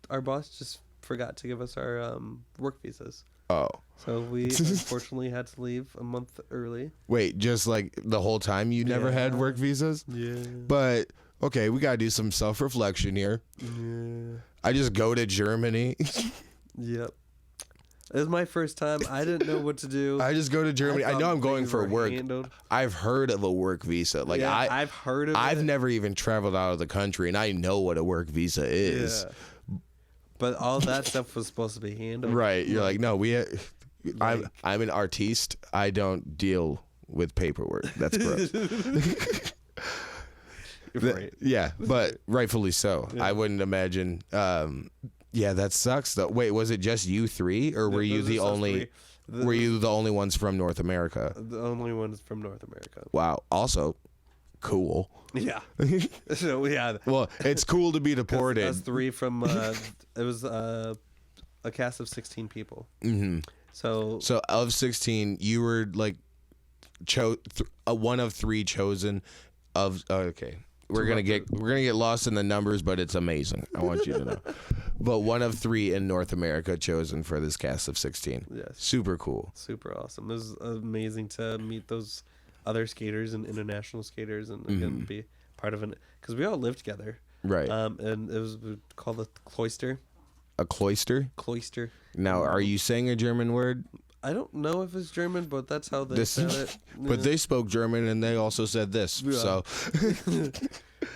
Our boss just forgot to give us our work visas. Oh. So we unfortunately had to leave a month early. Wait, just like the whole time you never had work visas? Yeah. But, okay, we got to do some self-reflection here. Yeah. I just go to Germany. Yep. It was my first time. I didn't know what to do. I just go to Germany. I know I'm going for work. Handled. I've heard of a work visa. Like I've heard of it. I've never even traveled out of the country, and I know what a work visa is. Yeah. But all that stuff was supposed to be handled. Right. You're like, no, I'm an artiste. I don't deal with paperwork. That's gross. Right. Yeah, but rightfully so. Yeah. I wouldn't imagine. Yeah, that sucks though. Wait, was it just you three, or were you the only? Were you the only ones from North America? The only ones from North America. Wow. Also, cool. Yeah. So yeah. Well, it's cool to be deported. Us three from. It was a cast of 16 people. So of 16, you were like one of three chosen. Okay. we're gonna get lost in the numbers, but it's amazing. I want you to know. But one of 3 in North America chosen for this cast of 16. Yes. Super cool. Super awesome. It was amazing to meet those other skaters and international skaters and again, be part of it. Because we all lived together. Right. And it was called the cloister. A cloister? Cloister. Now, are you saying a German word? I don't know if it's German, but that's how they said it. But they spoke German, and they also said this. Yeah. So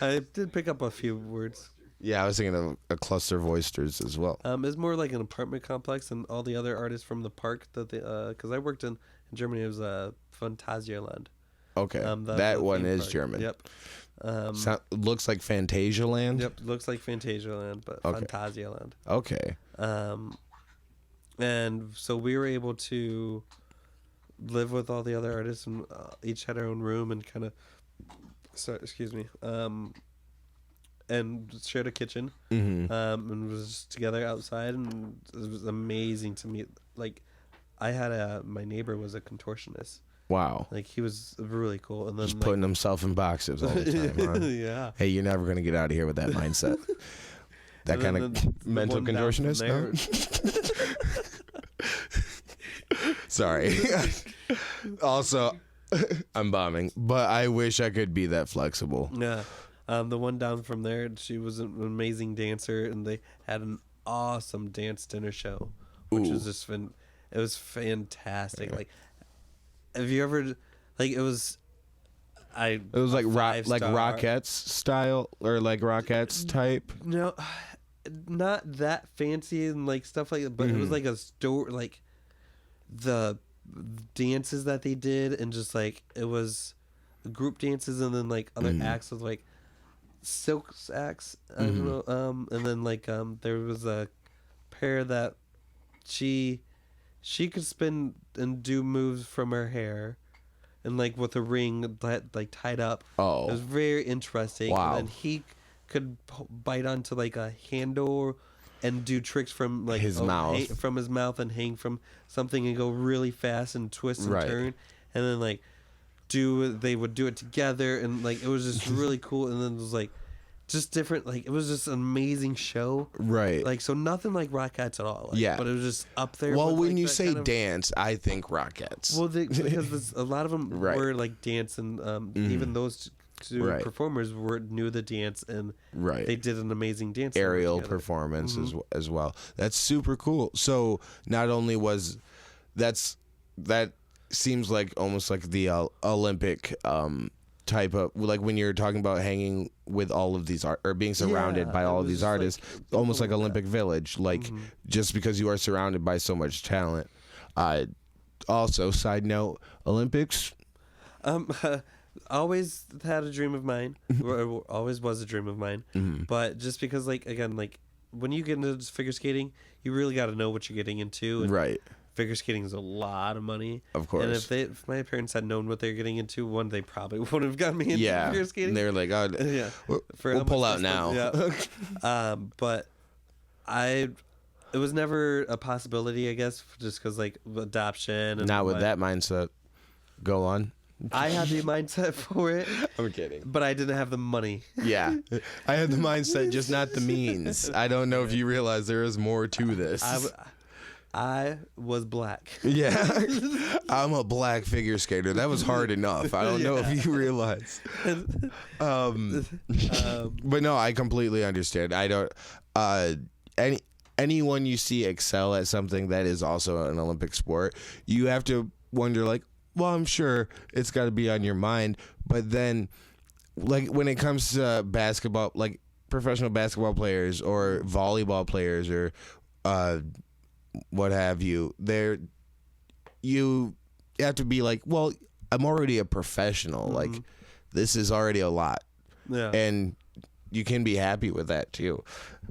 I did pick up a few words. Yeah, I was thinking of a cluster of oysters as well. It's more like an apartment complex, and all the other artists from the park that they, because I worked in Germany, it was Phantasialand. Okay, that one is park. German. Yep. Looks like Phantasialand. Yep, looks like Phantasialand, but okay. Phantasialand. Okay. And so we were able to live with all the other artists, and each had our own room, and kind of, and shared a kitchen, and was together outside, and it was amazing to meet. Like, I had my neighbor was a contortionist. Wow. Like, he was really cool. And then just putting himself in boxes all the time, huh? Yeah. Hey, you're never going to get out of here with that mindset. That kind of mental contortionist, no? Sorry. Also, I'm bombing, but I wish I could be that flexible. Yeah. The one down from there, she was an amazing dancer, and they had an awesome dance dinner show, which was just it was fantastic. Like, have you ever, like, it was like Rockettes style, or like Rockettes type? No, not that fancy and like stuff like that, but it was like a store, like the dances that they did, and just like it was group dances, and then like other acts with like silk acts, I don't know, and then like there was a pair that she could spin and do moves from her hair, and like with a ring that like tied up. Oh, it was very interesting. Wow. And then he could bite onto like a handle and do tricks from like his mouth, from his mouth, and hang from something and go really fast and twist and turn, and then like they would do it together, and like it was just really cool. And then it was like just different, like it was just an amazing show, right? Like, so nothing like Rockettes at all, like, but it was just up there. Well, when like you say dance, I think Rockettes. Well, because a lot of them were like dance, and even those two performers knew the dance, and they did an amazing dance aerial performance as well. That's super cool. So not only was that seems like almost like the Olympic type of, like when you're talking about hanging with all of these or being surrounded by all of these artists, like, almost like Olympic Village, like just because you are surrounded by so much talent. Also, side note, Olympics. Always had a dream of mine. Always was a dream of mine. But just because, like, again, like when you get into figure skating, you really got to know what you're getting into. And figure skating is a lot of money, of course. And if my parents had known what they're getting into, they probably would have got me into figure skating. And they were like, "Oh, yeah, we'll pull out now." Yeah. But it was never a possibility, I guess, just because like adoption. And not with that mindset. Go on. I had the mindset for it. I'm kidding. But I didn't have the money. Yeah. I had the mindset, just not the means. I don't know if you realize there is more to this. I was black. Yeah. I'm a black figure skater. That was hard enough. I don't know if you realize. But no, I completely understand. I don't anyone you see excel at something that is also an Olympic sport, you have to wonder, like, well, I'm sure it's got to be on your mind, but then, like, when it comes to basketball, like professional basketball players or volleyball players or what have you, you have to be like, well, I'm already a professional. Like, this is already a lot. Yeah. And you can be happy with that too,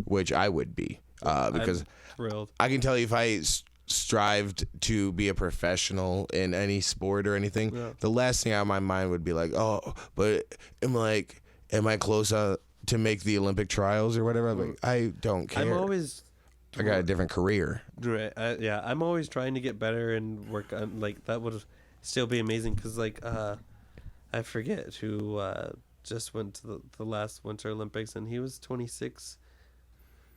which I would be, because I'm thrilled. I can tell you, if I strived to be a professional in any sport or anything, the last thing on my mind would be like, oh, but am I close to make the Olympic trials or whatever? Like, I don't care. I got a different career. Right. Yeah, I'm always trying to get better and work on, like, that would still be amazing, because like I forget who just went to the last Winter Olympics, and he was 26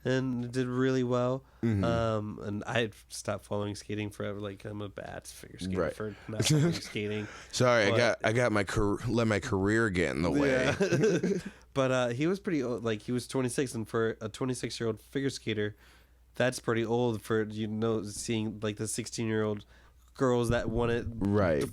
and did really well. And I stopped following skating forever. Like, I'm a bad figure skater for not following skating. Sorry, I got my let my career get in the way. Yeah. But he was pretty old. Like, he was 26, and for a 26-year-old figure skater, that's pretty old for, seeing like the 16-year-old girls that won it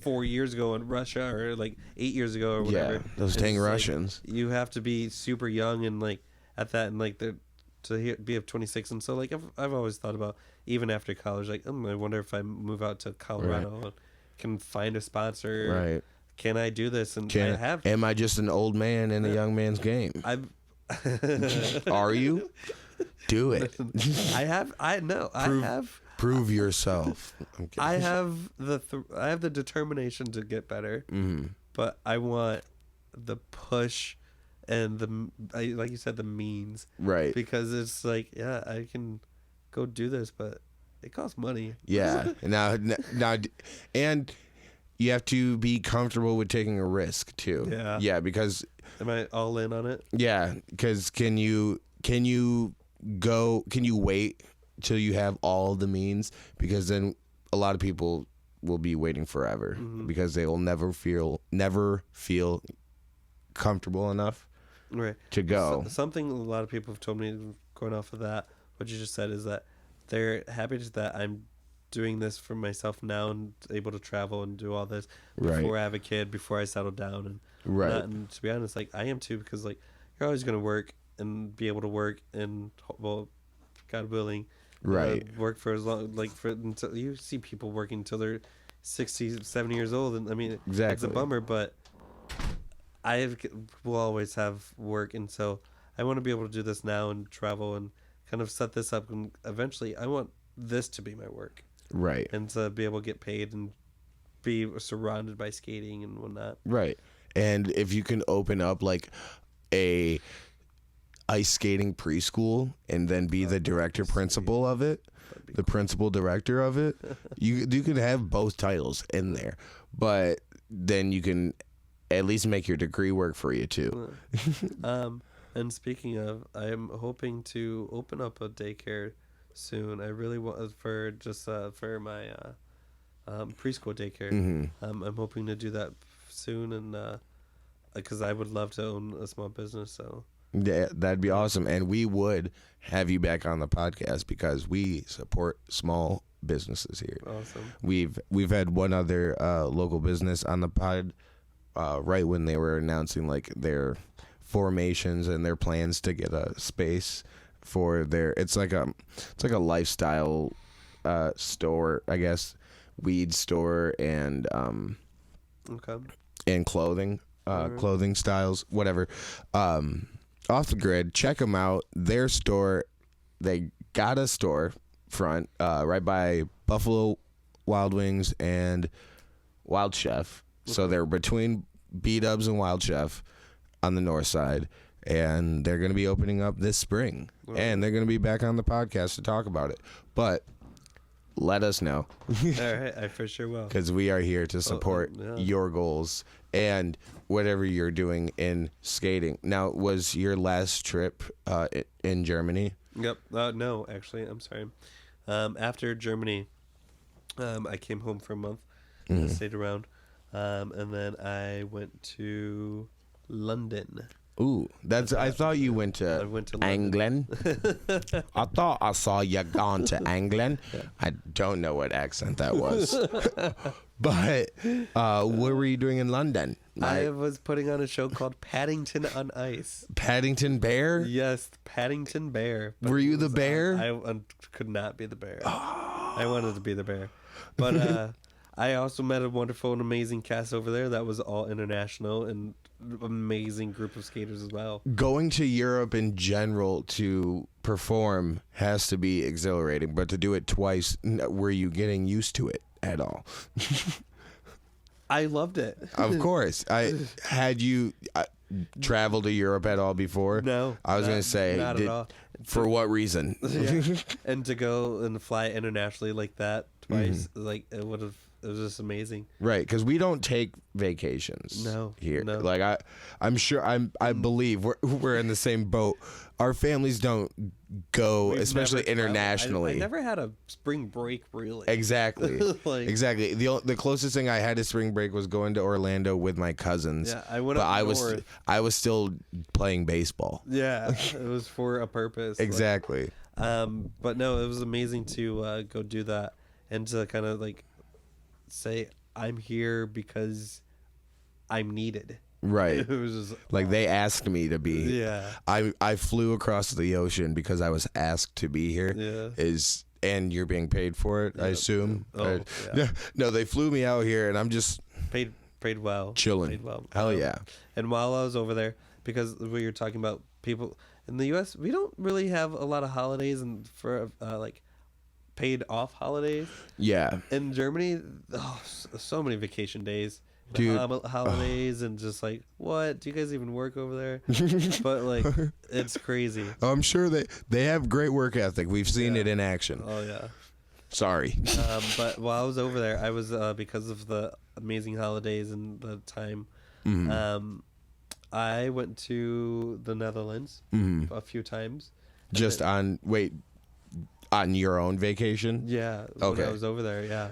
4 years ago in Russia, or like 8 years ago or whatever. Yeah, those dang Russians. Like, you have to be super young and like at that, and like to be of 26. And so like I've always thought about, even after college, like, I wonder if I move out to Colorado and can find a sponsor. Right. Can I do this? And I have. Am I just an old man in a young man's game? Are you? Do it. I have. Prove yourself. I have the determination to get better, but I want the push and like you said, the means. Right. Because it's like, yeah, I can go do this, but it costs money. Yeah. now, and you have to be comfortable with taking a risk too. Yeah. Yeah, because. Am I all in on it? Yeah, because can you wait till you have all the means? Because then a lot of people will be waiting forever because they will never feel comfortable enough to go. Something a lot of people have told me, going off of that, what you just said, is that they're happy that I'm doing this for myself now and able to travel and do all this before I have a kid, before I settle down, and to be honest, like, I am too, because like, you're always going to work and be able to work, and well, God willing, work for as long, like, until you see people working until they're 60, 70 years old, and I mean, it's a bummer, but will always have work, and so I want to be able to do this now and travel and kind of set this up, and eventually I want this to be my work, and to be able to get paid and be surrounded by skating and whatnot. And if you can open up like a ice skating preschool and then be the principal of it, the principal director of it, you could have both titles in there, but then you can at least make your degree work for you too. And speaking of, I am hoping to open up a daycare soon. I really want for my preschool daycare. I'm hoping to do that soon, and because I would love to own a small business. So yeah, that'd be awesome, and we would have you back on the podcast because we support small businesses here. Awesome. We've had one other local business on the pod right when they were announcing like their formations and their plans to get a space for their. It's like a lifestyle store, I guess, weed store and and clothing. Clothing styles, whatever. Off the grid, check them out. Their store, they got a store front right by Buffalo Wild Wings and Wild Chef. So they're between B-Dubs and Wild Chef on the north side, and they're going to be opening up this spring, and they're going to be back on the podcast to talk about it. But let us know. All right, I for sure will. Because we are here to support your goals and whatever you're doing in skating. Now, was your last trip in Germany? Yep. No, actually, I'm sorry. After Germany, I came home for a month and stayed around. And then I went to London. Ooh, I thought you went to England. I thought I saw you gone to England. I don't know what accent that was. But what were you doing in London? I was putting on a show called Paddington on Ice. Paddington Bear? Yes, Paddington Bear. Were you the bear? I could not be the bear. I wanted to be the bear. But I also met a wonderful and amazing cast over there that was all international and amazing group of skaters as well. Going to Europe in general to perform has to be exhilarating, but to do it twice, were you getting used to it at all? I loved it. Of course. Had you traveled to Europe at all before? No. I was going to say, not at all. For what reason? Yeah. And to go and fly internationally like that twice, like it it was just amazing. Right, because we don't take vacations here. No. Like I'm sure I believe we're in the same boat. Our families don't go, especially internationally. I never had a spring break, really. Exactly. Exactly. The closest thing I had to spring break was going to Orlando with my cousins. Yeah, I went up north. I was still playing baseball. Yeah, it was for a purpose. Exactly. But no, it was amazing to go do that and to kind of like say I'm here because I'm needed. Right. It was just like they asked me to be. Yeah. I flew across the ocean because I was asked to be here. Yeah. And you're being paid for it, I assume. Oh, yeah. No, they flew me out here and I'm just paid well. Chilling. Paid well. Hell yeah. And while I was over there, because we were talking about people in the US, we don't really have a lot of holidays and for like paid off holidays. Yeah. In Germany, so many vacation days. Dude, holidays and just like, what? Do you guys even work over there? But like, it's crazy. I'm sure they have great work ethic. We've seen it in action. Oh yeah. Sorry. But while I was over there, I was because of the amazing holidays and the time. Mm-hmm. I went to the Netherlands a few times. Just on your own vacation? Yeah. Okay. When I was over there, yeah.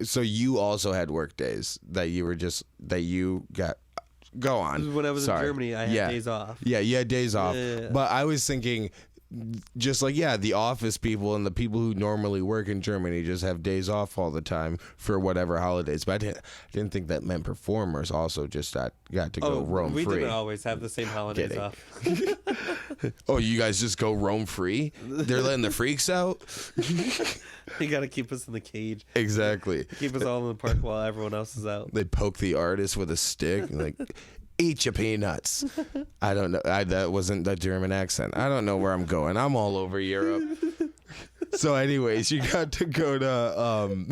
So you also had work days that you got. Go on. When I was in Germany, I had days off. Yeah, you had days off. Yeah. But I was thinking, just like, the office people and the people who normally work in Germany just have days off all the time for whatever holidays. But I didn't think that meant performers also just got to go roam free. We didn't always have the same holidays off. Oh, you guys just go roam free? They're letting the freaks out? You got to keep us in the cage. Exactly. Keep us all in the park while everyone else is out. They poke the artist with a stick and like, eat your peanuts. I don't know. That wasn't the German accent. I don't know where I'm going. I'm all over Europe. So anyways, you got to go to,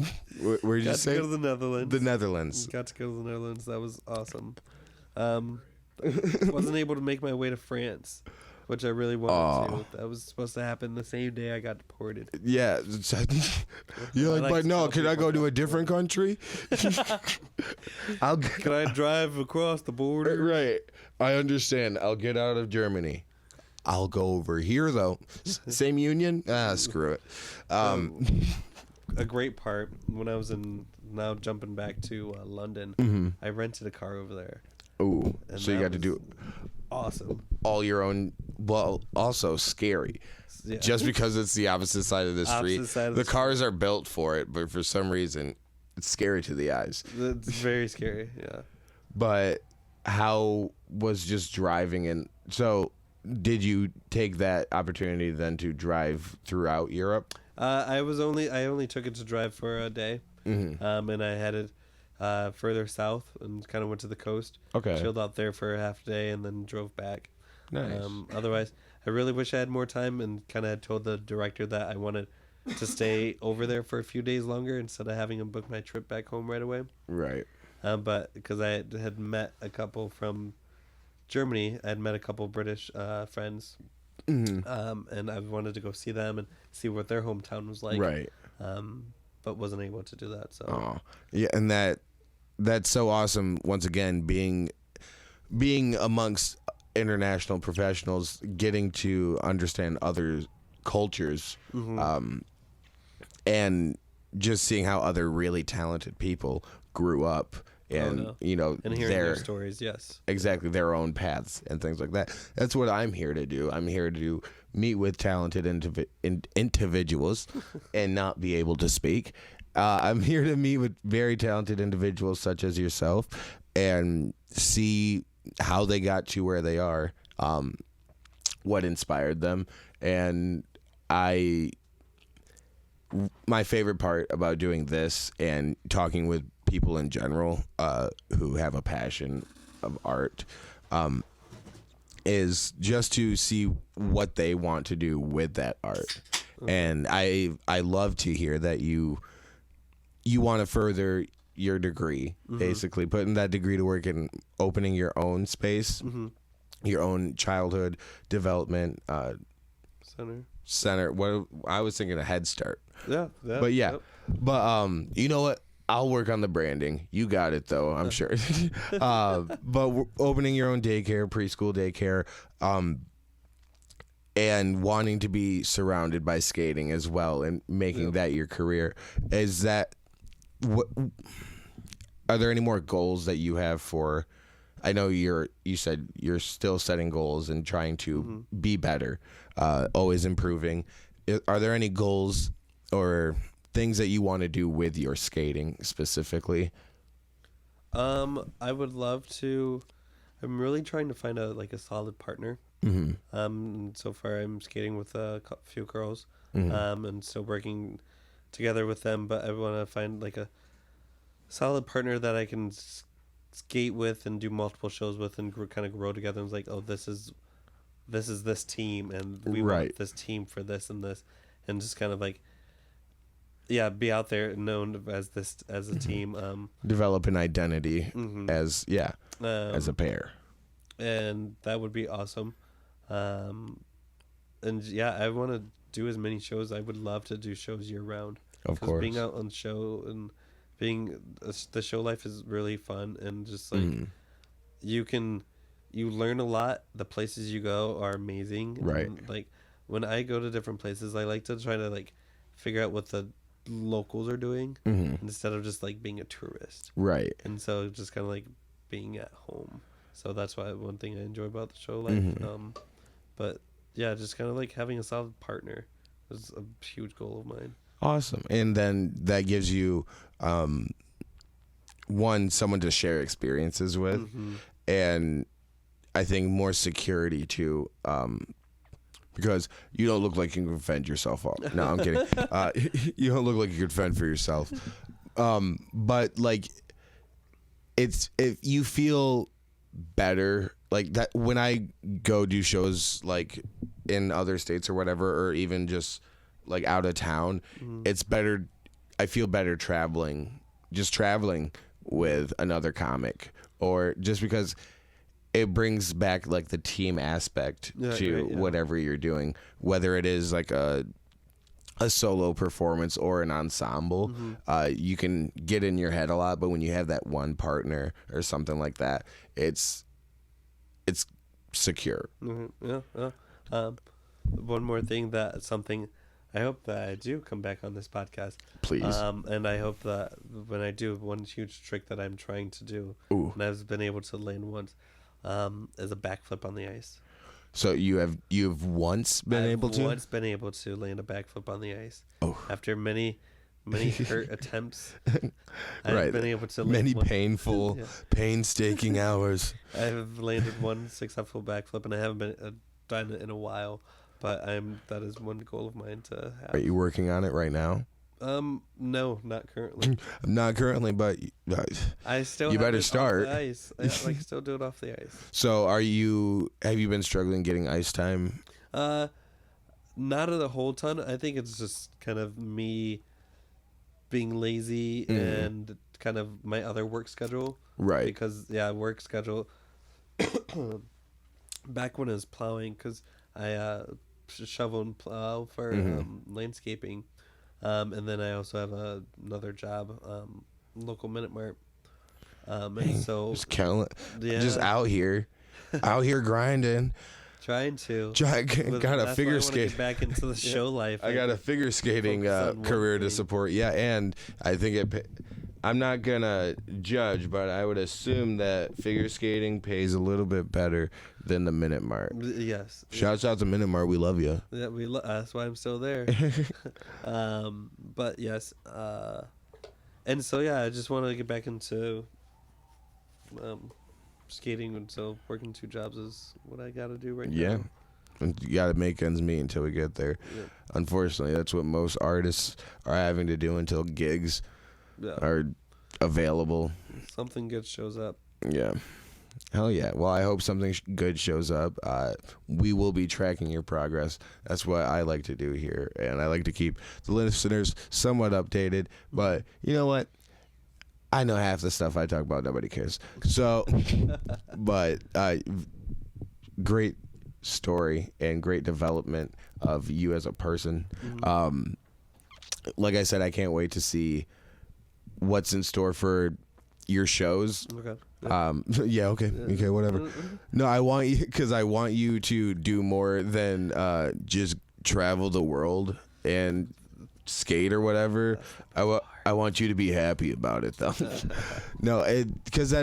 where'd you say? Got to go to the Netherlands. The Netherlands. Got to go to the Netherlands. That was awesome. Wasn't able to make my way to France, which I really wanted to. That was supposed to happen the same day I got deported. Yeah. You're like, but no, can I go to a different country? Can I drive across the border? Right. I understand. I'll get out of Germany. I'll go over here, though. Same union? Screw it. A great part, when I was now jumping back to London, I rented a car over there. Ooh, so you got to do awesome. All your own. Well, also scary. Yeah. Just because it's the opposite side of the street. The cars are built for it, but for some reason, it's scary to the eyes. It's very scary, yeah. But how was just driving in? So, did you take that opportunity then to drive throughout Europe? I only took it to drive for a day, and I headed further south and kind of went to the coast. Okay. Chilled out there for a half day and then drove back. Nice. Otherwise, I really wish I had more time and kind of told the director that I wanted to stay over there for a few days longer instead of having him book my trip back home right away. Right. But because I had met a couple from Germany, I had met a couple British friends, and I wanted to go see them and see what their hometown was like. Right. But wasn't able to do that. So. Yeah, and that's so awesome. Once again, being amongst international professionals, getting to understand other cultures, and just seeing how other really talented people grew up, and and hearing their stories, yes, exactly, their own paths and things like that. That's what I'm here to do. I'm here to meet with talented individuals and not be able to speak. I'm here to meet with very talented individuals such as yourself and see how they got to where they are, what inspired them. And my favorite part about doing this and talking with people in general who have a passion of art is just to see what they want to do with that art. And I love to hear that you want to further your degree, basically putting that degree to work in opening your own space, your own childhood development center. What I was thinking, a Head Start. Yeah. But you know what? I'll work on the branding. You got it, though, I'm sure. But opening your own daycare, preschool daycare, and wanting to be surrounded by skating as well and making that your career, is that what? Are there any more goals that you have for? I know you said you're still setting goals and trying to be better, always improving. Are there any goals or things that you want to do with your skating specifically? I would love to. I'm really trying to find a solid partner. So far I'm skating with a few girls, and still working together with them. But I want to find like a solid partner that I can skate with and do multiple shows with and kind of grow together. And it's like, oh, this is this team, and we want this team for this and this, and just kind of like, yeah, be out there known as a team. Develop an identity as a pair, and that would be awesome. And yeah, I want to do as many shows. I would love to do shows year round. Of course, being out on show and the show life is really fun, and just like you learn a lot. The places you go are amazing. Right. And, like when I go to different places, I like to try to like figure out what the locals are doing instead of just like being a tourist. Right. And so just kind of like being at home. So that's why one thing I enjoy about the show life. But yeah, just kind of like having a solid partner is a huge goal of mine. Awesome. And then that gives you someone to share experiences with, and I think more security too, because you don't look like you can fend yourself off. No, I'm kidding. You don't look like you could fend for yourself. But like, if you feel better like that when I go do shows like in other states or whatever, or even just like out of town, it's better. I feel better traveling with another comic, or just because it brings back like the team aspect to whatever you're doing, whether it is like a solo performance or an ensemble. You can get in your head a lot, but when you have that one partner or something like that, it's secure. One more thing, something I hope that I do come back on this podcast. Please. And I hope that when I do, one huge trick that I'm trying to do, and I've been able to land once, is a backflip on the ice. So you've once been able to? I've once been able to land a backflip on the ice. After many hurt attempts, I've been able to land many painful, painstaking hours. I've landed one successful backflip, and I haven't been done it in a while. But that is one goal of mine to have. Are you working on it right now? No, not currently. Not currently, but I still. You better start. Off the ice. I still do it off the ice. So, have you been struggling getting ice time? Not a whole ton. I think it's just kind of me being lazy and kind of my other work schedule. Right. Because work schedule. Back when I was plowing, because I shovel and plow for landscaping. And then I also have another job, local Minute Mart. And so just out here grinding. Trying to. Got a figure skate. Get back into the show life. I got a figure skating career to support. Yeah, and I think I'm not gonna judge, but I would assume that figure skating pays a little bit better than the Minute Mart. Yes. Shouts out to Minute Mart. We love you. Yeah, that's why I'm still there. But yes, and so I just want to get back into skating, and so working 2 jobs is what I got to do right now. Yeah. And you got to make ends meet until we get there. Yeah. Unfortunately, that's what most artists are having to do until gigs are available. Something good shows up. Yeah. Hell yeah. Well, I hope something good shows up. We will be tracking your progress. That's what I like to do here. And I like to keep the listeners somewhat updated. But you know what? I know half the stuff I talk about, nobody cares. So, but great story and great development of you as a person. Like I said, I can't wait to see what's in store for your shows. Okay. Yeah. Okay. Okay. Whatever. No, I want you to do more than just travel the world and skate or whatever. I want you to be happy about it though. No, because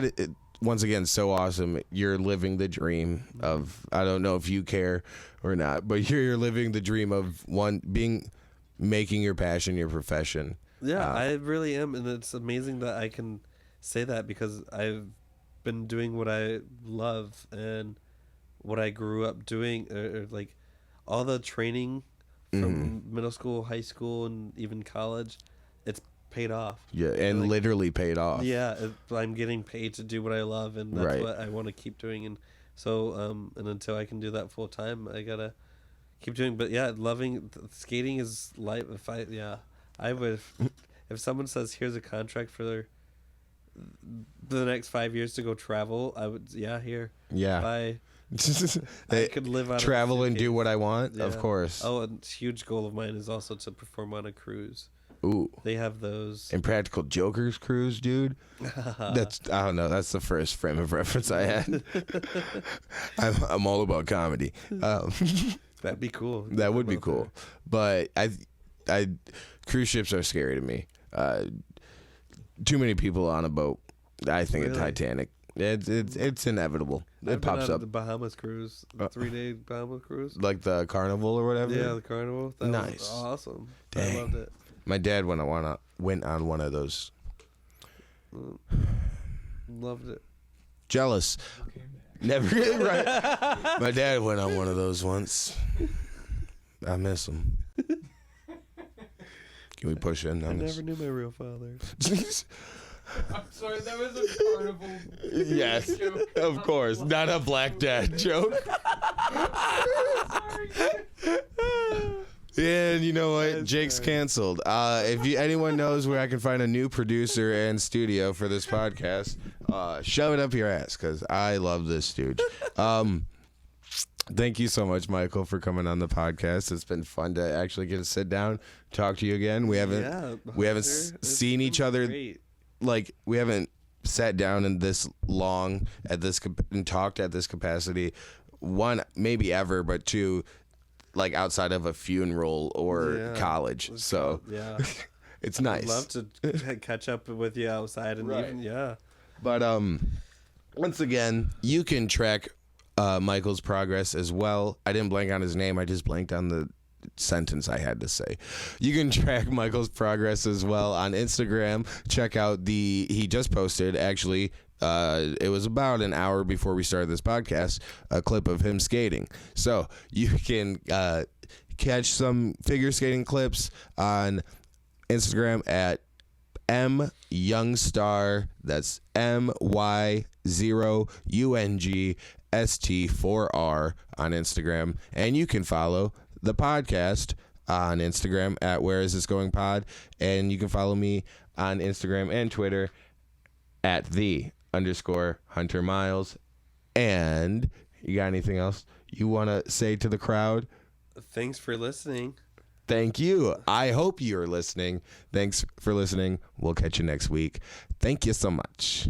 once again, so awesome. You're living the dream of, I don't know if you care or not, but you're living the dream of making your passion your profession. Yeah, I really am, and it's amazing that I can say that because I've been doing what I love and what I grew up doing, or like all the training from middle school, high school, and even college. It's paid off. Yeah, and like, literally paid off. Yeah, I'm getting paid to do what I love, and that's what I want to keep doing. And so, and until I can do that full time, I gotta keep doing. But yeah, skating is life. I would. If someone says here's a contract for the next 5 years to go travel, I would. Yeah, here. Yeah. Bye. I could live out travel and do what I want. Yeah. Of course. Oh, a huge goal of mine is also to perform on a cruise. Ooh. They have those. Impractical Jokers cruise, dude. I don't know. That's the first frame of reference I had. I'm all about comedy. That'd be cool. That would be cool. But cruise ships are scary to me. Too many people on a boat. I think a Titanic. It's inevitable. It pops up. The Bahamas cruise, 3-day Bahamas cruise, like the Carnival or whatever. Yeah, the Carnival. That nice, was awesome. Dang. I loved it. My dad went on one of those. Loved it. Jealous. Never right. My dad went on one of those once. I miss him. Can we push in on this? I never knew my real father. I'm sorry, that was a Carnival. Yes, joke. Of course, not a black dad joke. And you know what? Jake's canceled. If anyone knows where I can find a new producer and studio for this podcast, shove it up your ass because I love this dude. Thank you so much, Michael, for coming on the podcast. It's been fun to actually get to sit down, talk to you again. We haven't seen each other. Great. Like, we haven't sat down in this long and talked at this capacity. One, maybe ever, but two, like outside of a funeral or college. So it's nice. I'd love to catch up with you outside and even But once again, you can track Michael's progress as well. I didn't blank on his name. I just blanked on the sentence I had to say. You can track Michael's progress as well on Instagram. Check out he just posted, actually, it was about an hour before we started this podcast, a clip of him skating. So you can catch some figure skating clips on Instagram at MYoungStar. That's MY0UNGST4R on Instagram. And you can follow the podcast on Instagram at Where Is This Going Pod, and you can follow me on Instagram and Twitter at _Hunter Miles. And you got anything else you want to say to the crowd? Thanks for listening. Thank you. I hope you're listening. Thanks for listening. We'll catch you next week. Thank you so much.